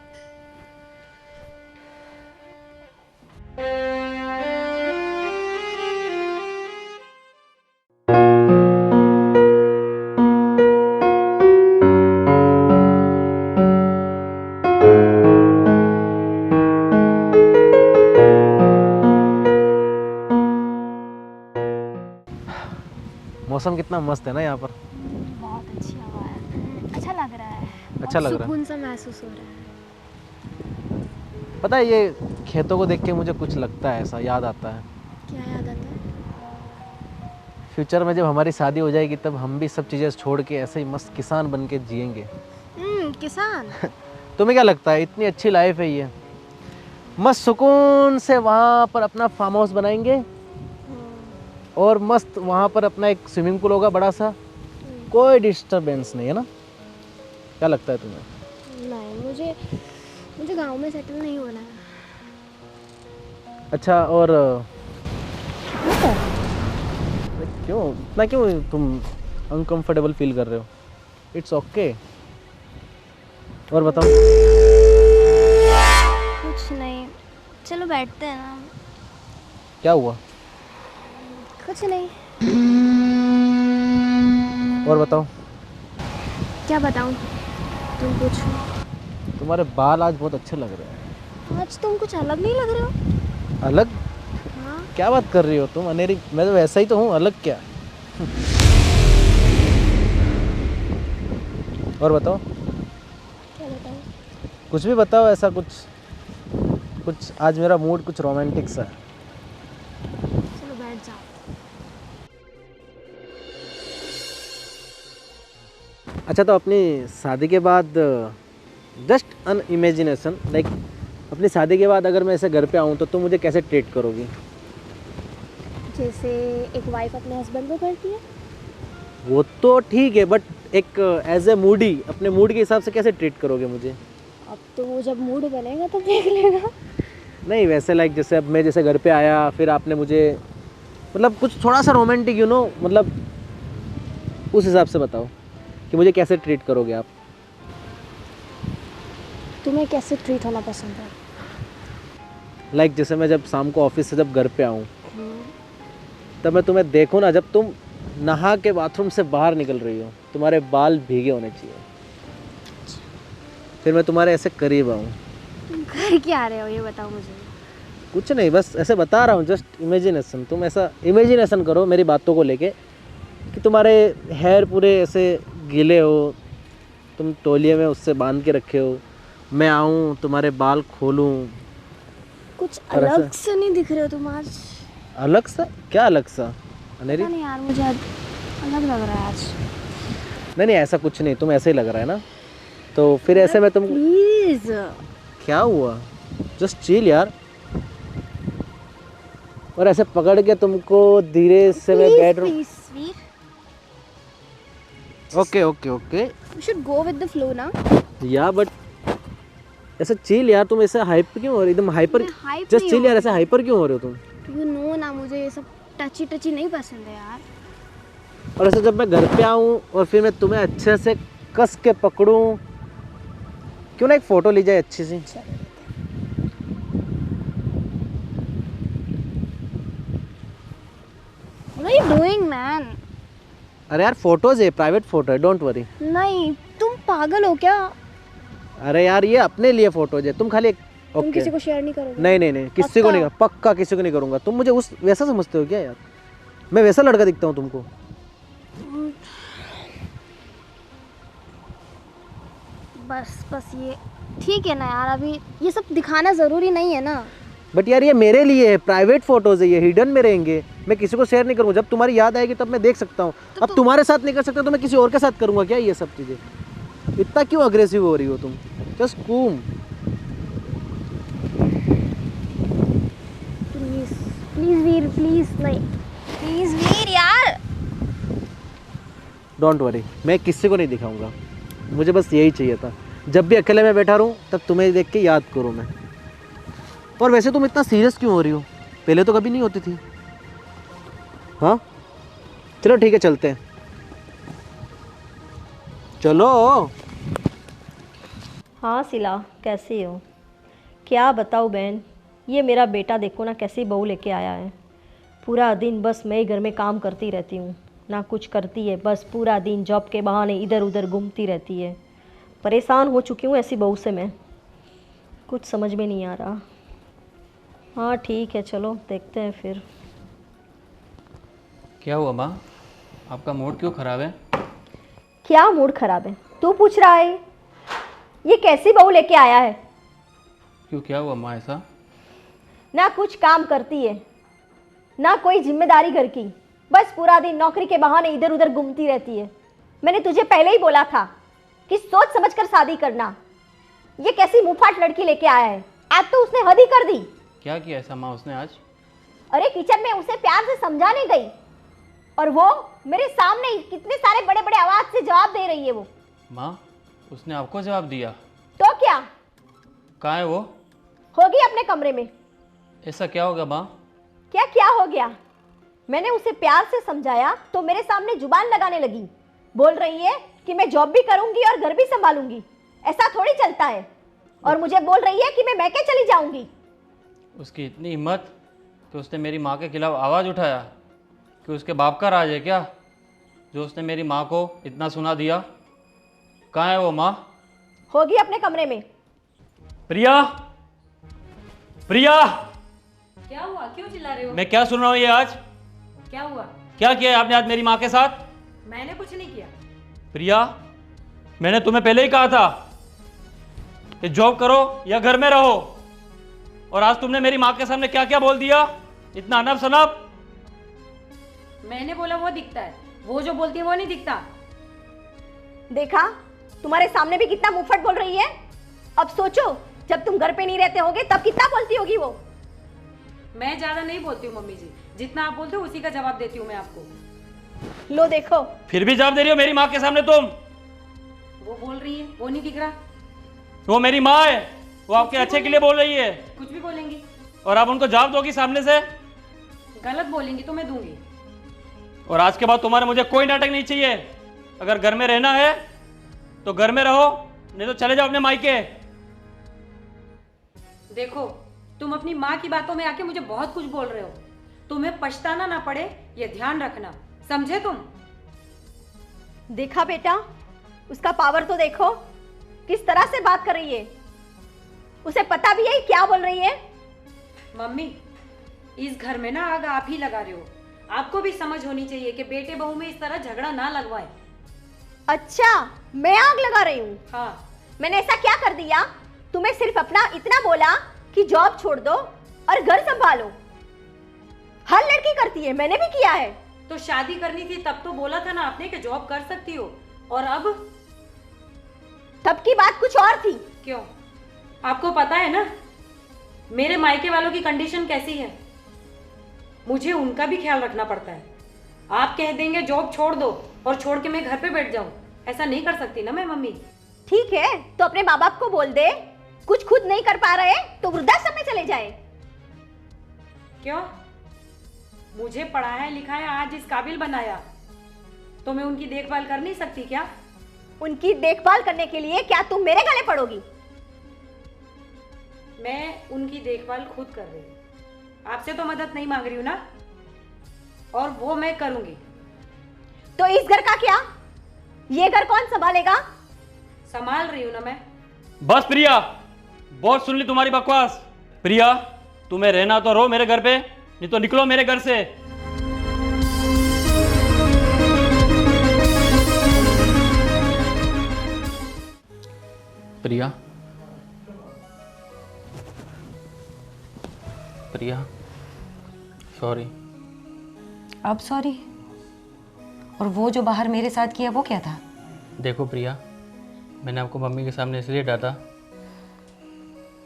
मौसम कितना मस्त है ना यहाँ पर। बहुत अच्छी हवा है, अच्छा लग रहा है। अच्छा लग रहा है। सुकून सा महसूस हो रहा है। पता है, ये खेतों को देख के मुझे कुछ लगता है, ऐसा याद आता है। क्या याद आता है? फ्यूचर में जब हमारी शादी हो जाएगी तब हम भी सब चीज़ें छोड़ के ऐसे ही मस्त किसान बन के जिएंगे। किसान। तुम्हें क्या लगता है, इतनी अच्छी लाइफ है ये? मस्त सुकून से वहाँ पर अपना फार्म हाउस बनाएंगे और मस्त वहाँ पर अपना एक स्विमिंग पूल होगा बड़ा सा, कोई डिस्टरबेंस नहीं है ना? क्या लगता है तुम्हें? नहीं, मुझे गांव में सेटल नहीं होना है। अच्छा, और क्यों इतना, क्यों तुम अनकंफर्टेबल फील कर रहे हो? It's okay. और बताओ। कुछ नहीं, चलो बैठते हैं ना। क्या हुआ? कुछ नहीं। और बताओ। क्या बताऊं? तुम पूछो। तुम्हारे बाल आज बहुत अच्छे लग रहे हैं। आज तुम कुछ अलग नहीं लग रहे हो। अलग? हाँ। क्या बात कर रही हो तुम अनेरी? मैं तो वैसा ही तो हूँ, अलग क्या? और बताओ। क्या बताऊं? कुछ भी बताओ, ऐसा कुछ आज मेरा मूड कुछ रोमांटिक सा है। चलो बैठ जाओ। अच्छा, तो अपनी शादी के बाद जस्ट अन इमेजिनेशन, लाइक अपनी शादी के बाद अगर मैं ऐसे घर पे आऊँ तो तुम मुझे कैसे ट्रीट करोगी? जैसे एक वाइफ अपने हस्बैंड को करती है। वो तो ठीक है, बट एक एज ए मूडी अपने मूड के हिसाब से कैसे ट्रीट करोगे मुझे? अब तो वो जब मूड बनेगा तब देख लेगा। नहीं, वैसे लाइक जैसे अब मैं जैसे घर पे आया, फिर आपने मुझे मतलब कुछ थोड़ा सा रोमांटिक, मतलब उस हिसाब से बताओ कि मुझे कैसे ट्रीट करोगे आप? तुम्हें कैसे ट्रीट होना पसंद है? लाइक जैसे मैं जब शाम को ऑफिस से जब घर पे आऊँ तब मैं तुम्हें देखूँ ना, जब तुम नहा के बाथरूम से बाहर निकल रही हो, तुम्हारे बाल भीगे होने चाहिए, फिर मैं तुम्हारे ऐसे करीब आऊँ। तुम कर क्या रहे हो ये बताओ मुझे। कुछ नहीं, बस ऐसे बता रहा हूँ, जस्ट इमेजिनेशन। तुम ऐसा इमेजिनेशन करो मेरी बातों को लेके कि तुम्हारे हेयर पूरे ऐसे गीले हो, तुम तौलिए में उससे बांध के रखे हो, मैं आऊँ तुम्हारे बाल खोलूँ। कुछ और ऐसा- अलग से नहीं दिख रहे हो तुम आज। अलग सा? क्या अलग सा अनेरी? पता नहीं यार, मुझे आज अलग लग रहा है आज। नहीं, ऐसा कुछ नहीं, तुम ऐसे ही लग रहा है ना, तो फिर ऐसे में तुम। प्लीज। क्या हुआ? जस्ट चिल यार। और ऐसे पकड़ के तुमको धीरे से मैं bedroom. Please sweet, okay okay okay we should go with the flow ना। या बट ऐसे चिल यार, तुम ऐसे हाइप क्यों हो रहे, एकदम हाइपर? मैं hype जस्ट नहीं चिल हूँ। यार, ऐसे हाइपर क्यों हो रहे हो तुम? यू नो ना, मुझे ये सब टची टची नहीं पसंद है यार। और ऐसे जब मैं घर पे आऊँ और फिर मैं तुम्हें अच्छे से कस के पकड़ूं, क्यों ना एक फ़ोटो ली जाए अच्छी सी? What are you doing man? अरे यार फोटोज है, प्राइवेट फ़ोटो है, डोंट वरी। नहीं, तुम पागल हो क्या? अरे यार ये अपने लिए फ़ोटोज है, तुम खाली एक तुम ओके। किसी को शेयर नहीं करोगे? नहीं नहीं नहीं, किसी को नहीं, पक्का किसी को नहीं करूँगा। तुम मुझे उस वैसा समझते हो क्या यार? मैं वैसा लड़का दिखता हूँ तुमको? बस बस ये ठीक है ना यार, अभी ये सब दिखाना ज़रूरी नहीं है ना। बट यार ये मेरे लिए है, प्राइवेट फोटोज है, ये हिडन में रहेंगे, मैं किसी को शेयर नहीं करूँगा। जब तुम्हारी याद आएगी तब मैं देख सकता हूँ। अब तुम्हारे साथ नहीं कर सकता तो मैं किसी और के साथ करूँगा क्या ये सब चीज़ें? इतना क्यों अग्रेसिव हो रही हो तुम? जस्ट कूम। प्लीज़ प्लीज़ वीर, प्लीज़ नहीं, प्लीज़ वीर यार। डोंट वरी, मैं किसी को नहीं दिखाऊंगा। मुझे बस यही चाहिए था, जब भी अकेले में बैठा रहूँ तब तुम्हें देख के याद करूँ मैं। और वैसे तुम इतना सीरियस क्यों हो रही हो? पहले तो कभी नहीं होती थी। हाँ चलो ठीक है, चलते हैं। चलो। हाँ सिला, कैसी हो? क्या बताऊँ बहन, ये मेरा बेटा देखो ना कैसी बहू लेके आया है। पूरा दिन बस मैं ही घर में काम करती रहती हूँ, ना कुछ करती है, बस पूरा दिन जॉब के बहाने इधर उधर घूमती रहती है। परेशान हो चुकी हूँ ऐसी बहू से मैं, कुछ समझ में नहीं आ रहा। हाँ ठीक है, चलो देखते हैं फिर। क्या हुआ माँ, आपका मूड क्यों ख़राब है? क्या मूड खराब है? तू पूछ रहा है? ये कैसी बहू लेके आया है? क्यों, क्या हुआ माँ ऐसा? ना कुछ काम करती है, ना कोई जिम्मेदारी घर की, बस पूरा दिन नौकरी के बहाने इधर उधर घूमती रहती है। मैंने तुझे पहले ही बोला था कि सोच समझकर शादी करना। ये कैसी मुंहफाट लड़की लेके आया है, आज तो उसने हद ही कर दी। क्या किया ऐसा माँ उसने आज? अरे किचन में उसे प्यार से समझाने गई और वो मेरे सामने ही कितने सारे बड़े बड़े आवाज से जवाब दे रही है। वो माँ उसने आपको जवाब दिया? तो क्या, कहाँ है वो? होगी अपने कमरे में। ऐसा क्या होगा माँ? क्या क्या हो गया? मैंने उसे प्यार से समझाया तो मेरे सामने जुबान लगाने लगी, बोल रही है कि मैं जॉब भी करूंगी और घर भी संभालूंगी। ऐसा थोड़ी चलता है। और मुझे बोल रही है कि मैं मैके चली जाऊंगी। उसकी इतनी हिम्मत कि उसने मेरी माँ के खिलाफ आवाज़ उठाया, कि उसके बाप का राज है क्या जो उसने मेरी माँ को इतना सुना दिया? कहाँ है वो माँ? होगी अपने कमरे में। प्रिया, प्रिया, क्या हुआ, क्यों चिल्ला रहे हो? मैं क्या सुन रहा हूँ ये आज? क्या हुआ? क्या किया है आपने आज मेरी माँ के साथ? मैंने कुछ नहीं किया। प्रिया, मैंने तुम्हें पहले ही कहा था कि जॉब करो या घर में रहो, और आज तुमने मेरी माँ के सामने क्या क्या बोल दिया, इतना अनब शनब। मैंने बोला वो दिखता है, वो जो बोलती है वो नहीं दिखता। देखा, तुम्हारे सामने भी कितना मुंहफट बोल रही है। अब सोचो जब तुम घर पे नहीं रहते होगे तब कितना बोलती होगी वो। मैं ज्यादा नहीं बोलती हूँ मम्मी जी, जितना आप बोलते हो उसी का जवाब देती हूँ मैं आपको। लो देखो, फिर भी जवाब दे रही हो मेरी माँ के सामने तुम। वो बोल रही है, वो नहीं दिख रहा। वो मेरी माँ है, वो आपके अच्छे के लिए बोल रही है, कुछ भी बोलेंगी। और आप उनको जवाब दोगी सामने से? गलत बोलेंगी तो मैं दूंगी। और आज के बाद तुम्हारे मुझे कोई नाटक नहीं चाहिए। अगर घर में रहना है तो घर में रहो, नहीं तो चले जाओ अपने मायके। देखो, तुम अपनी माँ की बातों में आके मुझे बहुत कुछ बोल रहे हो, तुम्हें पछताना ना पड़े ये ध्यान रखना, समझे तुम? देखा बेटा, उसका पावर तो देखो, किस तरह से बात कर रही है। उसे पता भी है क्या बोल रही है। मम्मी, इस घर में ना आग आप ही लगा रहे हो। आपको भी समझ होनी चाहिए कि बेटे बहू में इस तरह झगड़ा ना लगवाए। अच्छा, मैं आग लगा रही हूँ? हाँ। मैंने ऐसा क्या कर दिया? तुम्हें सिर्फ अपना इतना बोला कि जॉब छोड़ दो और घर संभालो। हर लड़की करती है, मैंने भी किया है। तो शादी करनी थी तब तो बोला था ना आपने कि जॉब कर सकती हो, और अब? तब की बात कुछ और थी। क्यों? आपको पता है ना मेरे मायके वालों की कंडीशन कैसी है, मुझे उनका भी ख्याल रखना पड़ता है। आप कह देंगे जॉब छोड़ दो और छोड़ के मैं घर पे बैठ जाऊं, ऐसा नहीं कर सकती ना मैं मम्मी। ठीक है, तो अपने माँ बाप को बोल दे, कुछ खुद नहीं कर पा रहे तो वृद्धाश्रम में चले जाए। क्यों? मुझे पढ़ाया लिखाया, आज इस काबिल बनाया, तो मैं उनकी देखभाल कर नहीं सकती क्या? उनकी देखभाल करने के लिए क्या तुम मेरे गले पड़ोगी? मैं उनकी देखभाल खुद कर रही हूँ, आपसे तो मदद नहीं मांग रही हूँ ना, और वो मैं करूंगी। तो इस घर का क्या? ये घर कौन संभालेगा? संभाल रही हूँ ना मैं। बस प्रिया, बहुत सुन ली तुम्हारी बकवास। प्रिया, तुम्हें रहना तो रहो मेरे घर पे, नहीं तो निकलो मेरे घर से। प्रिया, प्रिया, सॉरी। अब सॉरी? और वो जो बाहर मेरे साथ किया वो क्या था? देखो प्रिया, मैंने आपको मम्मी के सामने इसलिए डांटा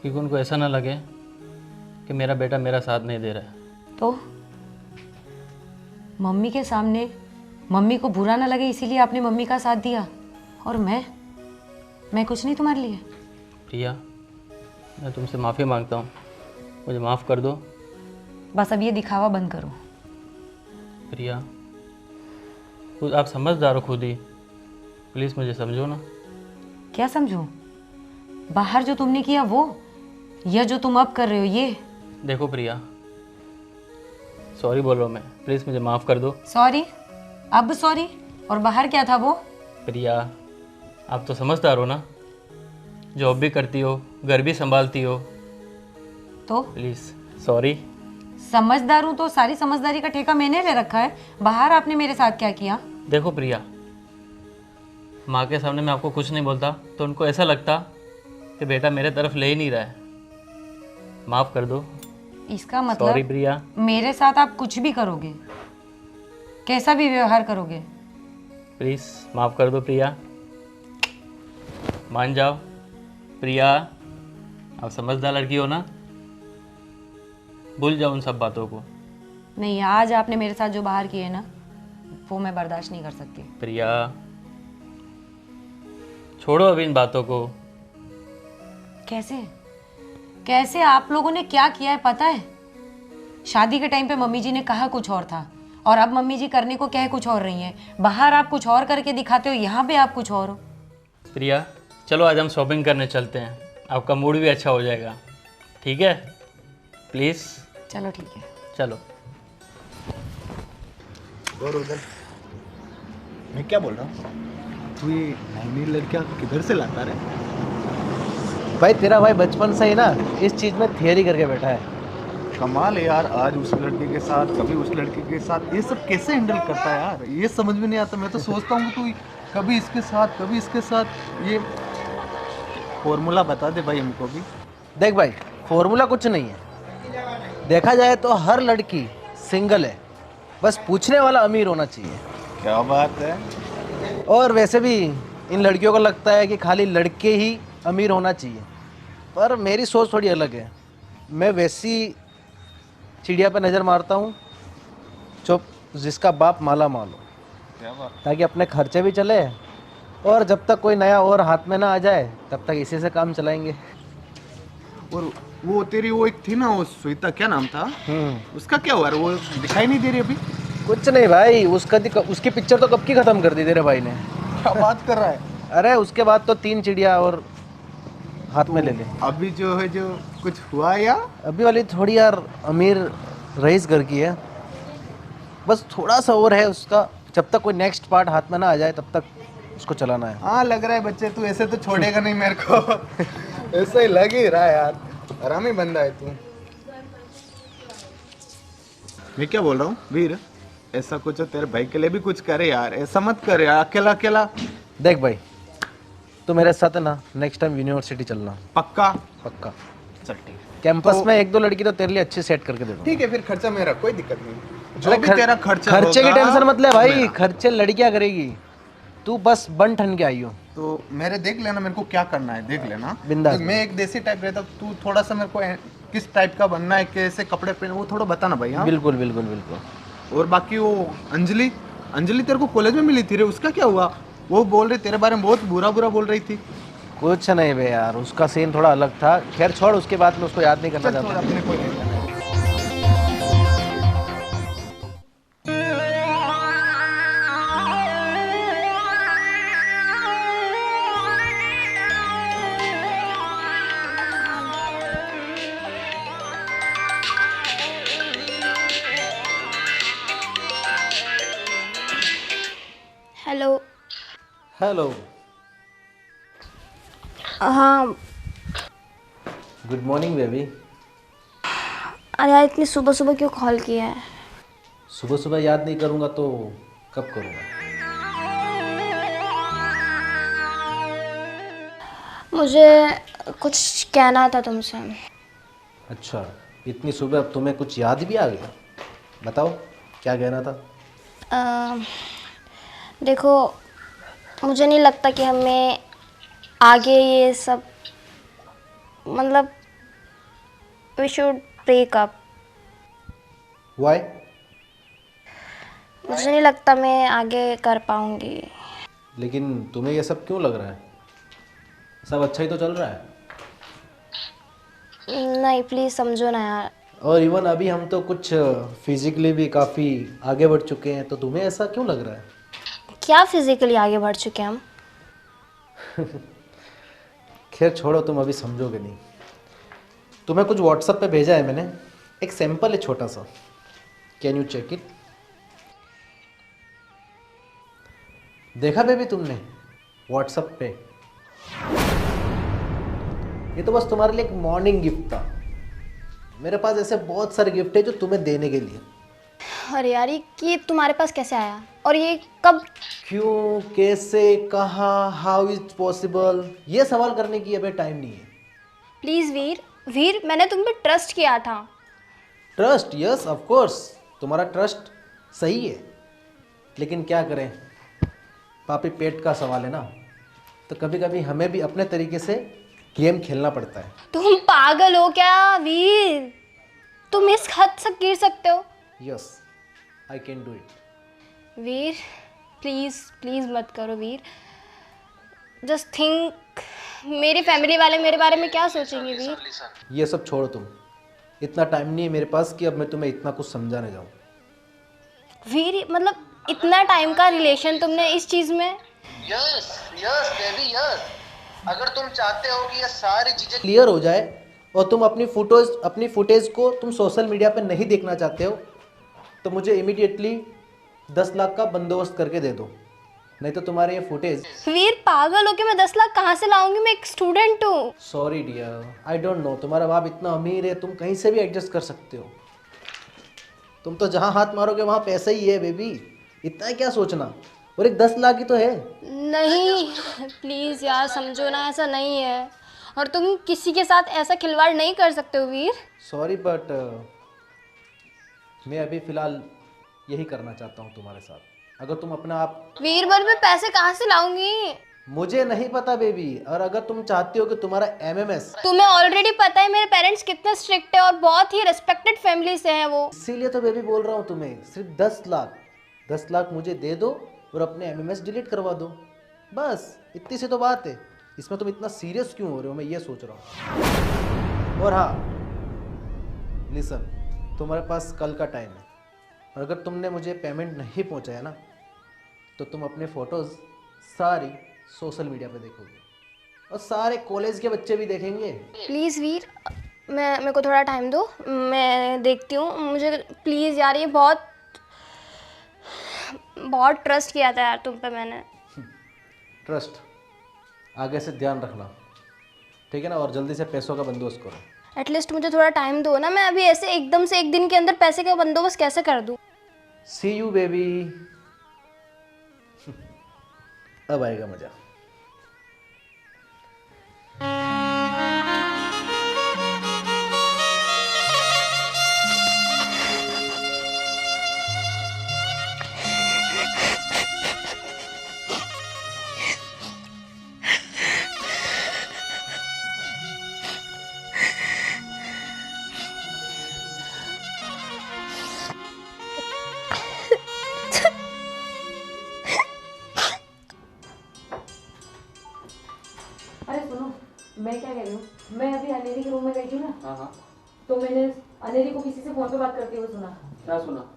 क्योंकि उनको ऐसा ना लगे कि मेरा बेटा मेरा साथ नहीं दे रहा है। तो मम्मी के सामने मम्मी को बुरा ना लगे इसीलिए आपने मम्मी का साथ दिया। और मैं कुछ नहीं तुम्हारे लिए? प्रिया, मैं तुमसे माफ़ी मांगता हूँ, मुझे माफ़ कर दो। बस अब ये दिखावा बंद करो। प्रिया, खुद आप समझदार हो खुद ही, प्लीज़ मुझे समझो ना। क्या समझो? बाहर जो तुमने किया वो, या जो तुम अब कर रहे हो ये? देखो प्रिया, सॉरी बोल रहा हूँ मैं, प्लीज़ मुझे माफ़ कर दो। सॉरी? अब सॉरी? और बाहर क्या था वो? प्रिया, आप तो समझदार हो ना, जॉब भी करती हो, घर भी संभालती हो, तो प्लीज़ सॉरी। समझदार हूँ तो सारी समझदारी का ठेका मैंने ले रखा है। बाहर आपने मेरे साथ क्या किया? देखो प्रिया, माँ के सामने मैं आपको कुछ नहीं बोलता तो उनको ऐसा लगता कि बेटा मेरे तरफ ले ही नहीं रहा है। माफ़ कर दो। इसका सॉरी मतलब प्रिया। मेरे साथ आप कुछ भी करोगे, कैसा भी व्यवहार करोगे? प्लीज़ माफ़ कर दो प्रिया, मान जाओ। प्रिया, आप समझदार लड़की हो ना, भूल जाओ उन सब बातों को। नहीं, आज आपने मेरे साथ जो बाहर किए ना वो मैं बर्दाश्त नहीं कर सकती। प्रिया, छोड़ो अभी इन बातों को। कैसे कैसे आप लोगों ने क्या किया है पता है? शादी के टाइम पे मम्मी जी ने कहा कुछ और था और अब मम्मी जी करने को कह कुछ और रही हैं। बाहर आप कुछ और करके दिखाते हो, यहाँ पे आप कुछ और हो। प्रिया, चलो आज हम शॉपिंग करने चलते हैं, आपका मूड भी अच्छा हो जाएगा, ठीक है? प्लीज़ चलो ठीक है। चलो। और उधर मैं क्या बोल रहा हूँ, तू ये नई लड़कियाँ किधर से लाता रे? भाई तेरा भाई बचपन से ही ना इस चीज़ में थियरी करके बैठा है। कमाल है यार, आज उस लड़के के साथ कभी उस लड़के के साथ, ये सब कैसे हैंडल करता है यार? ये समझ में नहीं आता। मैं तो सोचता हूँ तू कभी इसके साथ कभी इसके साथ, ये फॉर्मूला बता दे भाई हमको भी। देख भाई, फॉर्मूला कुछ नहीं है। देखा जाए तो हर लड़की सिंगल है, बस पूछने वाला अमीर होना चाहिए। क्या बात है। और वैसे भी इन लड़कियों को लगता है कि खाली लड़के ही अमीर होना चाहिए, पर मेरी सोच थोड़ी अलग है। मैं वैसी चिड़िया पे नज़र मारता हूँ जो जिसका बाप माला माल हो, क्या बात। ताकि अपने खर्चे भी चले और जब तक कोई नया और हाथ में ना आ जाए तब तक इसी से काम चलाएंगे। और वो तेरी वो एक थी ना, वो श्वेता, क्या नाम था उसका, क्या हुआ? वो दिखाई नहीं दे रही अभी। कुछ नहीं भाई, उसकी पिक्चर तो कब की ख़त्म कर दी तेरे भाई ने। क्या बात कर रहा है? अरे उसके बाद तो 3 चिड़िया और हाथ में ले ले। अभी जो है जो कुछ हुआ या? अभी वाली थोड़ी यार अमीर रईस घर की है, बस थोड़ा सा और है उसका। जब तक कोई नेक्स्ट पार्ट हाथ में ना आ जाए तब तक उसको चलाना है। हाँ लग रहा है बच्चे, तू ऐसे तो छोड़ेगा नहीं मेरे को। ऐसा ही लग ही रहा है यार, आरामी बंदा है तू। मैं क्या बोल रहा हूँ वीर, ऐसा कुछ हो तेरे भाई के लिए भी कुछ करे यार, ऐसा मत करे यार अकेला अकेला। देख भाई, तू मेरे साथ है ना, नेक्स्ट टाइम यूनिवर्सिटी चलना। पक्का? पक्का। चल ठीक है। कैंपस में 1-2 लड़की तो तेरे लिए अच्छी सेट करके दे दूँ। ठीक है, फिर खर्चा मेरा, कोई दिक्कत नहीं। जो अरे भी तेरा खर्चा खर्चे की होगा, टेंशन मत ले भाई, मेरा। खर्चे लड़कियां करेगी, तू बस बन ठन के आई हो। तो मेरे देख लेना, मेरे को क्या करना है देख लेना। बिंदास। तो मैं एक देसी टाइप रहता, तू थोड़ा सा मेरे को किस टाइप का बनना है, कैसे कपड़े पहने, वो थोड़ा बताना भाई। हाँ बिल्कुल बिल्कुल बिल्कुल। और बाकी वो अंजलि तेरे को कॉलेज में मिली थी रे, उसका क्या हुआ? वो बोल रही तेरे बारे में बहुत बुरा बोल रही थी। कुछ नहीं बे यार, उसका सीन थोड़ा अलग था। खैर छोड़, उसके बाद में उसको याद नहीं करना चल छोड़, चाहता। अपने को नहीं करना। हेलो। हेलो। हाँ, गुड मॉर्निंग बेबी। अरे यार इतनी सुबह सुबह क्यों कॉल किया है? सुबह सुबह याद नहीं करूँगा तो कब करूँगा? मुझे कुछ कहना था तुमसे। अच्छा, इतनी सुबह अब तुम्हें कुछ याद भी आ गया? बताओ क्या कहना था। देखो, मुझे नहीं लगता कि हमें आगे ये सब, मतलब we should break up. Why? मुझे नहीं लगता मैं आगे कर पाऊंगी। लेकिन तुम्हें ये सब क्यों लग रहा है? सब अच्छा ही तो चल रहा है। नहीं, प्लीज़ समझो ना यार। और इवन अभी हम तो कुछ फिजिकली भी काफ़ी आगे बढ़ चुके हैं, तो तुम्हें ऐसा क्यों लग रहा है? क्या फिजिकली आगे बढ़ चुके हैं हम? खैर छोड़ो, तुम अभी समझोगे नहीं। तुम्हें कुछ व्हाट्सएप पे भेजा है मैंने, एक सैंपल है छोटा सा। Can you check it? देखा बेबी तुमने व्हाट्सएप पे? ये तो बस तुम्हारे लिए एक मॉर्निंग गिफ्ट था। मेरे पास ऐसे बहुत सारे गिफ्ट है जो तुम्हें देने के लिए। अरे यार, ये तुम्हारे पास कैसे आया? और ये कब? क्यों, कैसे, कहाँ, हाउ इज पॉसिबल, ये सवाल करने की अभी टाइम नहीं है। प्लीज़ वीर, मैंने तुम पे ट्रस्ट किया था। ट्रस्ट? यस ऑफ कोर्स, तुम्हारा ट्रस्ट सही है, लेकिन क्या करें, पापी पेट का सवाल है ना, तो कभी कभी हमें भी अपने तरीके से गेम खेलना पड़ता है। तुम पागल हो क्या वीर? तुम इस हद तक गिर सकते हो? Yes, I can do it. Veer please मत करो वीर। जस्ट थिंक, मेरी फैमिली वाले मेरे बारे में क्या सोचेंगे वीर? ये सब छोड़ो तुम, इतना टाइम नहीं है मेरे पास कि अब मैं तुम्हें इतना कुछ समझाने जाऊँ। वीर मतलब इतना टाइम का रिलेशन तुमने इस चीज़ में? Yes baby yes. अगर तुम चाहते हो कि ये सारी चीज़ें क्लियर हो जाए और तुम अपनी फुटेज को तुम सोशल मीडिया पे नहीं देखना चाहते हो, तो मुझे इमीडिएटली 10 लाख का बंदोबस्त करके दे दो, नहीं तो तुम्हारे ये फुटेज। वीर पागल हो के मैं 10 लाख कहाँ से लाऊंगी? मैं एक स्टूडेंट हूँ। Sorry dear, I don't know, तुम्हारा बाप इतना अमीर है, तुम कहीं से भी एडजस्ट कर सकते हो। तुम तो जहाँ हाथ मारोगे वहाँ पैसा ही है बेबी, इतना क्या सोचना। और एक 10 लाख ही तो है। नहीं प्लीज़ यार समझो ना, ऐसा नहीं है। और तुम किसी के साथ ऐसा खिलवाड़ नहीं कर सकते हो वीर। सॉरी बट मैं अभी फ़िलहाल यही करना चाहता हूँ तुम्हारे साथ। अगर तुम अपना आप। वीर पर मैं पैसे कहाँ से लाऊंगी? मुझे नहीं पता बेबी, और अगर तुम चाहती हो कि तुम्हारा एमएमएस। तुम्हें ऑलरेडी पता है मेरे पेरेंट्स कितने स्ट्रिक्ट है और बहुत ही रिस्पेक्टेड फैमिली से हैं वो। इसीलिए तो बेबी बोल रहा हूँ तुम्हें, सिर्फ 10 लाख मुझे दे दो और अपने एमएमएस डिलीट करवा दो, बस इतनी सी तो बात है। इसमें तुम इतना सीरियस क्यों हो रहे हो, मैं ये सोच रहा हूँ। और हाँ लिसन, तुम्हारे पास कल का टाइम है, और अगर तुमने मुझे पेमेंट नहीं पहुँचाया ना, तो तुम अपने फ़ोटोज़ सारी सोशल मीडिया पे देखोगे और सारे कॉलेज के बच्चे भी देखेंगे। प्लीज़ वीर, मेरे को थोड़ा टाइम दो, मैं देखती हूँ। मुझे प्लीज़ यार, ये बहुत ट्रस्ट किया था यार तुम पे मैंने। ट्रस्ट आगे से ध्यान रखना, ठीक है ना, और जल्दी से पैसों का बंदोबस्त करो। एटलीस्ट मुझे थोड़ा टाइम दो ना, मैं अभी ऐसे एकदम से एक दिन के अंदर पैसे का बंदोबस्त कैसे कर दूँ? सी यू बेबी। अब आएगा मजा। अरे सुनो, मैं क्या कह रही हूँ, मैं अभी अनेरी के रूम में गई थी ना, हाँ, तो मैंने अनेरी को किसी से फोन पे बात करते हुए सुना। क्या सुना?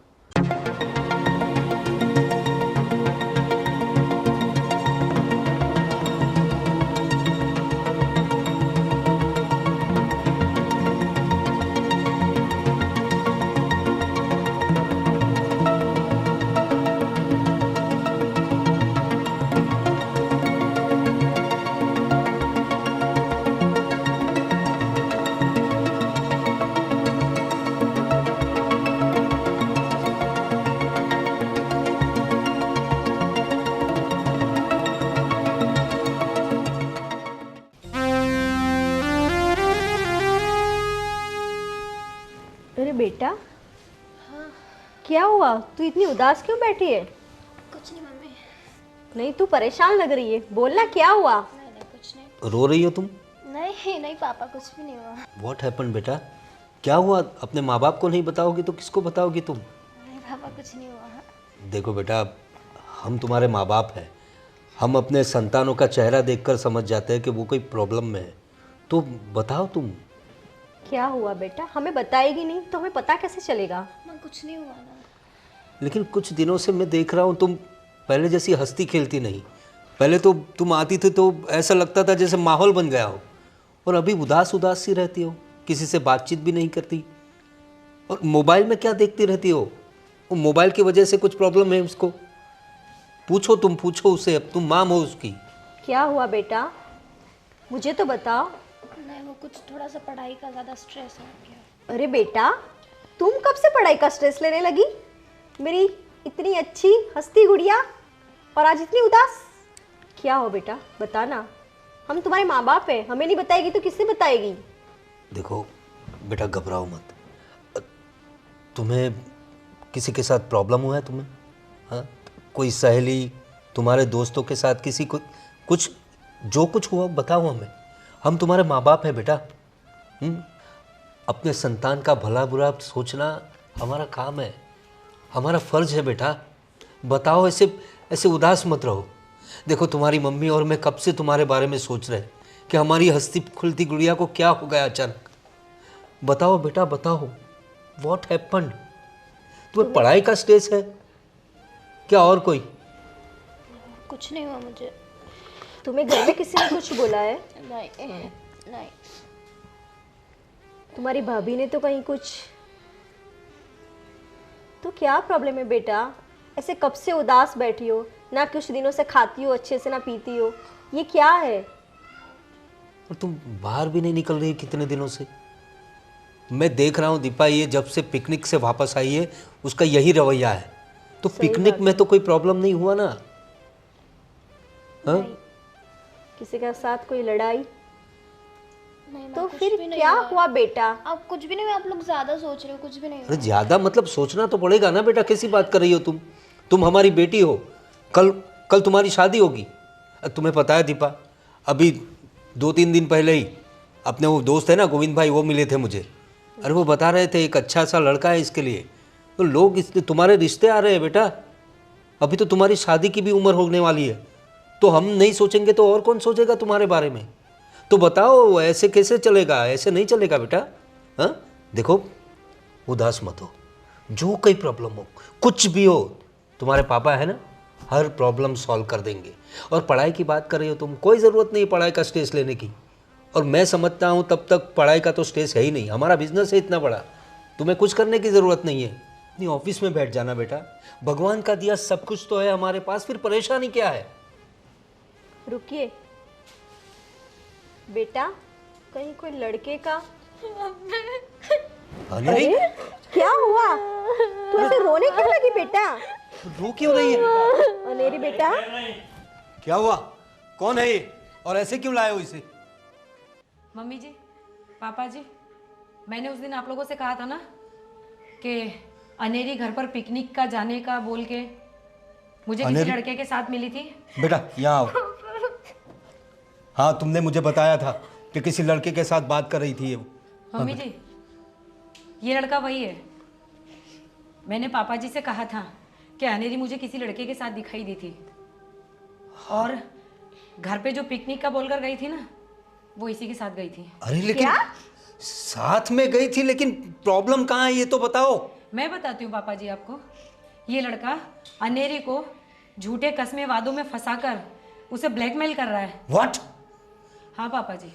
बेटा, क्या हुआ? तू इतनी उदास क्यों बैठी है? कुछ नहीं मम्मी। नहीं, तू परेशान लग रही है, बोलना क्या हुआ? नहीं कुछ नहीं। रो रही हो तुम? नहीं नहीं पापा, कुछ भी नहीं हुआ। व्हाट हैपेंड बेटा? क्या हुआ? अपने माँ बाप को नहीं बताओगी तो किसको बताओगी तुम? नहीं पापा, कुछ नहीं हुआ। देखो बेटा, हम तुम्हारे माँ बाप हैं। हम अपने संतानों का चेहरा देखकर समझ जाते हैं कि वो कोई प्रॉब्लम में है। तो बताओ तुम। क्या हुआ बेटा? हमें बताएगी नहीं तो हमें पता कैसे चलेगा? माँ कुछ नहीं हुआ ना। लेकिन कुछ दिनों से मैं देख रहा हूँ तुम पहले जैसी हंसती खेलती नहीं। पहले तो तुम आती थी तो ऐसा लगता था जैसे माहौल बन गया हो, और अभी उदास उदास सी रहती हो, किसी से बातचीत भी नहीं करती। और मोबाइल में क्या देखती रहती हो? वो मोबाइल की वजह से कुछ प्रॉब्लम है उसको? पूछो, तुम पूछो उसे, अब तुम माम हो उसकी। क्या हुआ बेटा, मुझे तो बताओ। नहीं वो कुछ थोड़ा सा पढ़ाई का ज़्यादा स्ट्रेस हो गया। अरे बेटा, तुम कब से पढ़ाई का स्ट्रेस लेने लगी? मेरी इतनी अच्छी हंसती गुड़िया, और आज इतनी उदास। क्या हो बेटा, बताना। हम तुम्हारे माँ बाप हैं, हमें नहीं बताएगी तो किससे बताएगी? देखो बेटा, घबराओ मत। तुम्हें किसी के साथ प्रॉब्लम हुआ है तुम्हें? हाँ, कोई सहेली, तुम्हारे दोस्तों के साथ किसी को कुछ, जो कुछ हुआ बताओ हमें। हम तुम्हारे माँ बाप हैं बेटा। अपने संतान का भला बुरा सोचना हमारा काम है, हमारा फर्ज है बेटा। बताओ, ऐसे ऐसे उदास मत रहो। देखो तुम्हारी मम्मी और मैं कब से तुम्हारे बारे में सोच रहे हैं कि हमारी हंसती खुलती गुड़िया को क्या हो गया अचानक। बताओ बेटा, बताओ, व्हाट हैपेंड? तुम्हें पढ़ाई का स्ट्रेस है क्या और कोई? कुछ नहीं हुआ मुझे। तुम्हें घर में किसी ने कुछ बोला है? नहीं नहीं। तुम्हारी भाभी ने तो कहीं कुछ? तो क्या प्रॉब्लम है बेटा? ऐसे कब से उदास बैठी हो? ना कुछ दिनों से खाती हो अच्छे से, ना पीती हो। ये क्या है? और तुम बाहर भी नहीं निकल रही कितने दिनों से। मैं देख रहा हूँ दीपा, ये जब से पिकनिक से वापस आई है उसका यही रवैया है। तो पिकनिक में तो कोई प्रॉब्लम नहीं हुआ ना? हाँ? किसी के साथ कोई लड़ाई? नहीं तो कुछ फिर भी नहीं क्या हुआ। हुआ बेटा? आप कुछ भी नहीं हुआ, आप लोग ज़्यादा सोच रहे हो। कुछ भी नहीं हुआ। अरे ज्यादा मतलब सोचना तो पड़ेगा ना बेटा। कैसी बात कर रही हो तुम? तुम हमारी बेटी हो। कल तुम्हारी शादी होगी। तुम्हें पता है दीपा, अभी 2-3 दिन पहले ही अपने वो दोस्त है ना गोविंद भाई, वो मिले थे मुझे। अरे वो बता रहे थे एक अच्छा सा लड़का है इसके लिए। तो लोग इसलिए तुम्हारे रिश्ते आ रहे हैं बेटा। अभी तो तुम्हारी शादी की भी उम्र होने वाली है। तो हम नहीं सोचेंगे तो और कौन सोचेगा तुम्हारे बारे में? तो बताओ, ऐसे कैसे चलेगा? ऐसे नहीं चलेगा बेटा। हाँ, देखो उदास मत हो। जो कोई प्रॉब्लम हो, कुछ भी हो, तुम्हारे पापा है ना, हर प्रॉब्लम सॉल्व कर देंगे। और पढ़ाई की बात कर रही हो तुम, कोई ज़रूरत नहीं पढ़ाई का स्ट्रेस लेने की। और मैं समझता हूँ तब तक पढ़ाई का तो स्ट्रेस है ही नहीं। हमारा बिजनेस है इतना बड़ा, तुम्हें कुछ करने की ज़रूरत नहीं है। अपनी ऑफिस में बैठ जाना बेटा। भगवान का दिया सब कुछ तो है हमारे पास, फिर परेशानी क्या है? रुकिए बेटा, कहीं कोई लड़के का? अरे क्या हुआ? तू ऐसे रोने क्यों लगी बेटा? रो क्यों रही है? अनेरी बेटा, क्या हुआ? कौन है ये और ऐसे क्यों लाए हो इसे? मम्मी जी, पापा जी, मैंने उस दिन आप लोगों से कहा था ना कि अनेरी घर पर पिकनिक का जाने का बोल के मुझे किसी लड़के के साथ मिली थी। बेटा यहाँ आओ। हाँ, तुमने मुझे बताया था कि किसी लड़के के साथ बात कर रही थी ये। मम्मी जी, ये लड़का वही है। मैंने पापा जी से कहा था कि अनेरी मुझे किसी लड़के के साथ दिखाई दी थी, और घर पे जो पिकनिक का बोलकर गई थी ना, वो इसी के साथ गई थी। अरे लेकिन साथ में गई थी, लेकिन प्रॉब्लम कहाँ है ये तो बताओ। मैं बताती हूँ पापा जी आपको। ये लड़का अनेरी को झूठे कस्मे वादों में फंसाकर उसे ब्लैकमेल कर रहा है। व्हाट? हाँ पापा जी,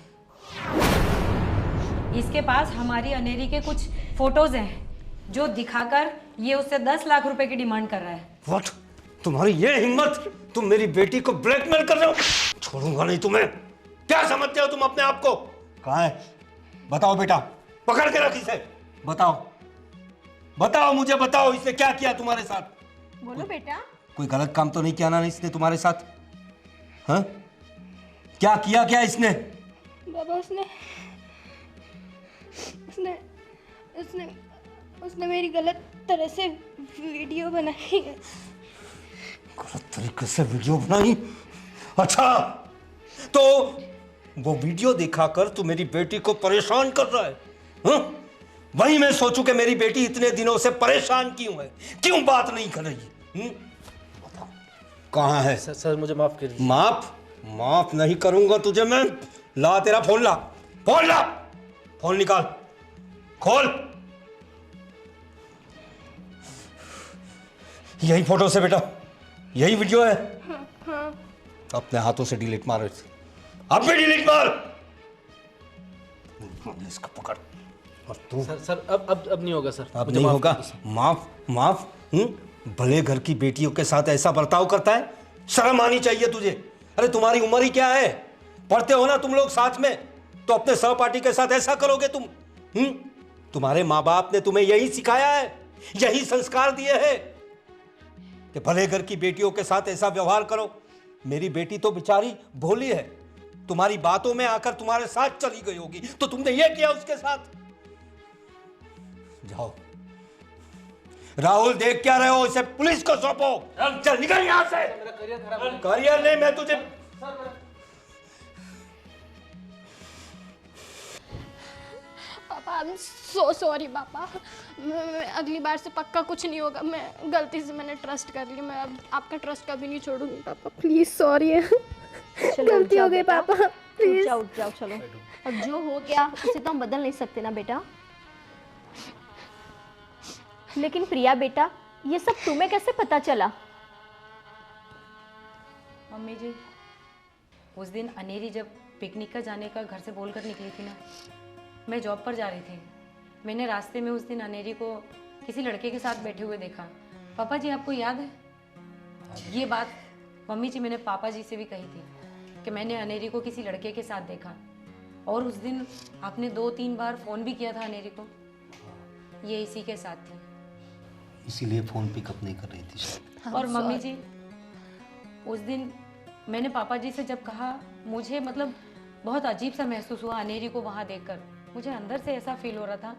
इसके पास हमारी अनेरी के कुछ फोटोज हैं जो दिखाकर ये उससे 10 लाख रुपए की डिमांड कर रहा है। व्हाट? तुम्हारी ये हिम्मत? तुम मेरी बेटी को ब्लैकमेल कर रहे हो? छोड़ूंगा नहीं तुम्हें। क्या समझते हो तुम अपने आप को? कहाँ है? बताओ बेटा, पकड़ के रख इसे। बताओ बताओ, मुझे बताओ, इसने क्या किया तुम्हारे साथ? बोलो बेटा। कोई गलत काम तो नहीं किया ना इसने तुम्हारे साथ? हाँ, क्या किया क्या इसने? बाबा उसने उसने उसने उसने मेरी गलत तरह से वीडियो बनाई है। गलत तरीके से वीडियो बनाई? अच्छा, तो वो वीडियो दिखाकर तू मेरी बेटी को परेशान कर रहा है? हाँ? वही मैं सोचूं कि मेरी बेटी इतने दिनों से परेशान क्यों है, क्यों बात नहीं कर रही है? बताओ कहाँ है? सर मुझे माफ कीजिए। माफ नहीं करूंगा तुझे मैं। ला तेरा फोन, ला फोन, ला फोन, निकाल, खोल। यही फोटो से बेटा, यही वीडियो है? हाँ। अपने हाथों से डिलीट मार, अब भी डिलीट मार। इसका पकड़। और तू? सर अब नहीं होगा सर। अब नहीं होगा? माफ? भले घर की बेटियों के साथ ऐसा बर्ताव करता है? शर्म आनी चाहिए तुझे। अरे तुम्हारी उम्र ही क्या है? पढ़ते हो ना तुम लोग साथ में, तो अपने सहपाठी के साथ ऐसा करोगे तुम? तुम्हारे माँ बाप ने तुम्हें यही सिखाया है, यही संस्कार दिए हैं कि भले घर की बेटियों के साथ ऐसा व्यवहार करो। मेरी बेटी तो बेचारी भोली है, तुम्हारी बातों में आकर तुम्हारे साथ चली गई होगी, तो तुमने ये किया उसके साथ। जाओ राहुल, देख क्या रहे हो? इसे पुलिस को सौंपो। चल निकल यहां से। करियर नहीं, मैं तुझे पापा आई एम सो सॉरी पापा। मैं अगली बार से पक्का कुछ नहीं होगा। मैं गलती से मैंने ट्रस्ट कर लिया। मैं अब आपका ट्रस्ट कभी नहीं छोड़ूंगी पापा। प्लीज सॉरी है, गलती हो गई पापा, प्लीज। उठ जाओ चलो। अब जो हो गया उसे तो हम बदल नहीं सकते ना बेटा। लेकिन प्रिया बेटा, ये सब तुम्हें कैसे पता चला? मम्मी जी, उस दिन अनेरी जब पिकनिक का जाने का घर से बोलकर निकली थी ना, मैं जॉब पर जा रही थी। मैंने रास्ते में उस दिन अनेरी को किसी लड़के के साथ बैठे हुए देखा। पापा जी आपको याद है? ये बात मम्मी जी मैंने पापा जी से भी कही थी कि मैंने अनेरी को किसी लड़के के साथ देखा। और उस दिन आपने 2-3 बार फ़ोन भी किया था अनेरी को। ये इसी के साथ थी, इसीलिए फोन पिकअप नहीं कर रही थी। और मम्मी जी, उस दिन मैंने पापा जी से जब कहा, मुझे मतलब बहुत अजीब सा महसूस हुआ अनेरी को वहाँ देखकर। मुझे अंदर से ऐसा फील हो रहा था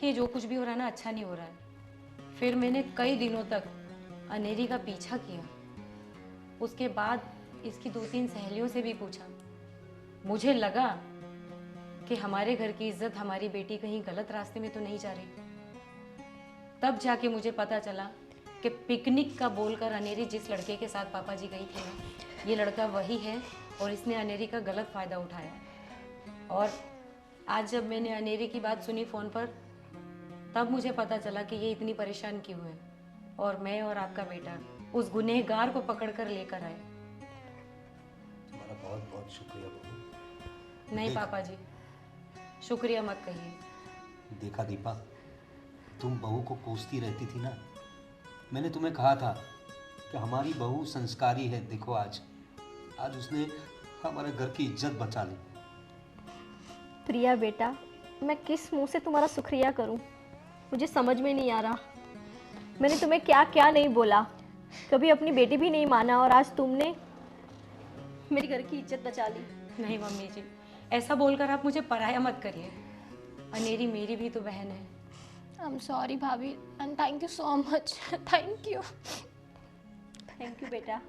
कि जो कुछ भी हो रहा है ना, अच्छा नहीं हो रहा है। फिर मैंने कई दिनों तक अनेरी का पीछा किया। उसके बाद इसकी 2-3 सहेलियों से भी पूछा। मुझे लगा कि हमारे घर की इज्जत हमारी बेटी कहीं गलत रास्ते में तो नहीं जा रही। तब जाके मुझे पता चला कि पिकनिक का बोलकर अनेरी जिस लड़के के साथ पापा जी गई थी ना, ये लड़का वही है और इसने अनेरी का गलत फ़ायदा उठाया। और आज जब मैंने अनेरी की बात सुनी फ़ोन पर, तब मुझे पता चला कि ये इतनी परेशान क्यों है। और मैं और आपका बेटा उस गुनहगार को पकड़ कर लेकर आए। तुम्हारा बहुत बहुत शुक्रिया बहू। नहीं पापा जी, शुक्रिया मत कहिए। देखा दीपा, तुम बहू को कोसती रहती थी ना। मैंने तुम्हें कहा था कि हमारी बहू संस्कारी है। देखो आज उसने हमारे घर की इज्जत बचा ली। प्रिया बेटा, मैं किस मुंह से तुम्हारा शुक्रिया करूं? मुझे समझ में नहीं आ रहा। मैंने तुम्हें क्या क्या नहीं बोला, कभी अपनी बेटी भी नहीं माना, और आज तुमने मेरी घर की इज्जत बचा ली। नहीं मम्मी जी, ऐसा बोलकर आप मुझे पराया मत करिए। अनेरी मेरी भी तो बहन है। आई एम सॉरी भाभी and thank you so much. Thank you बेटा।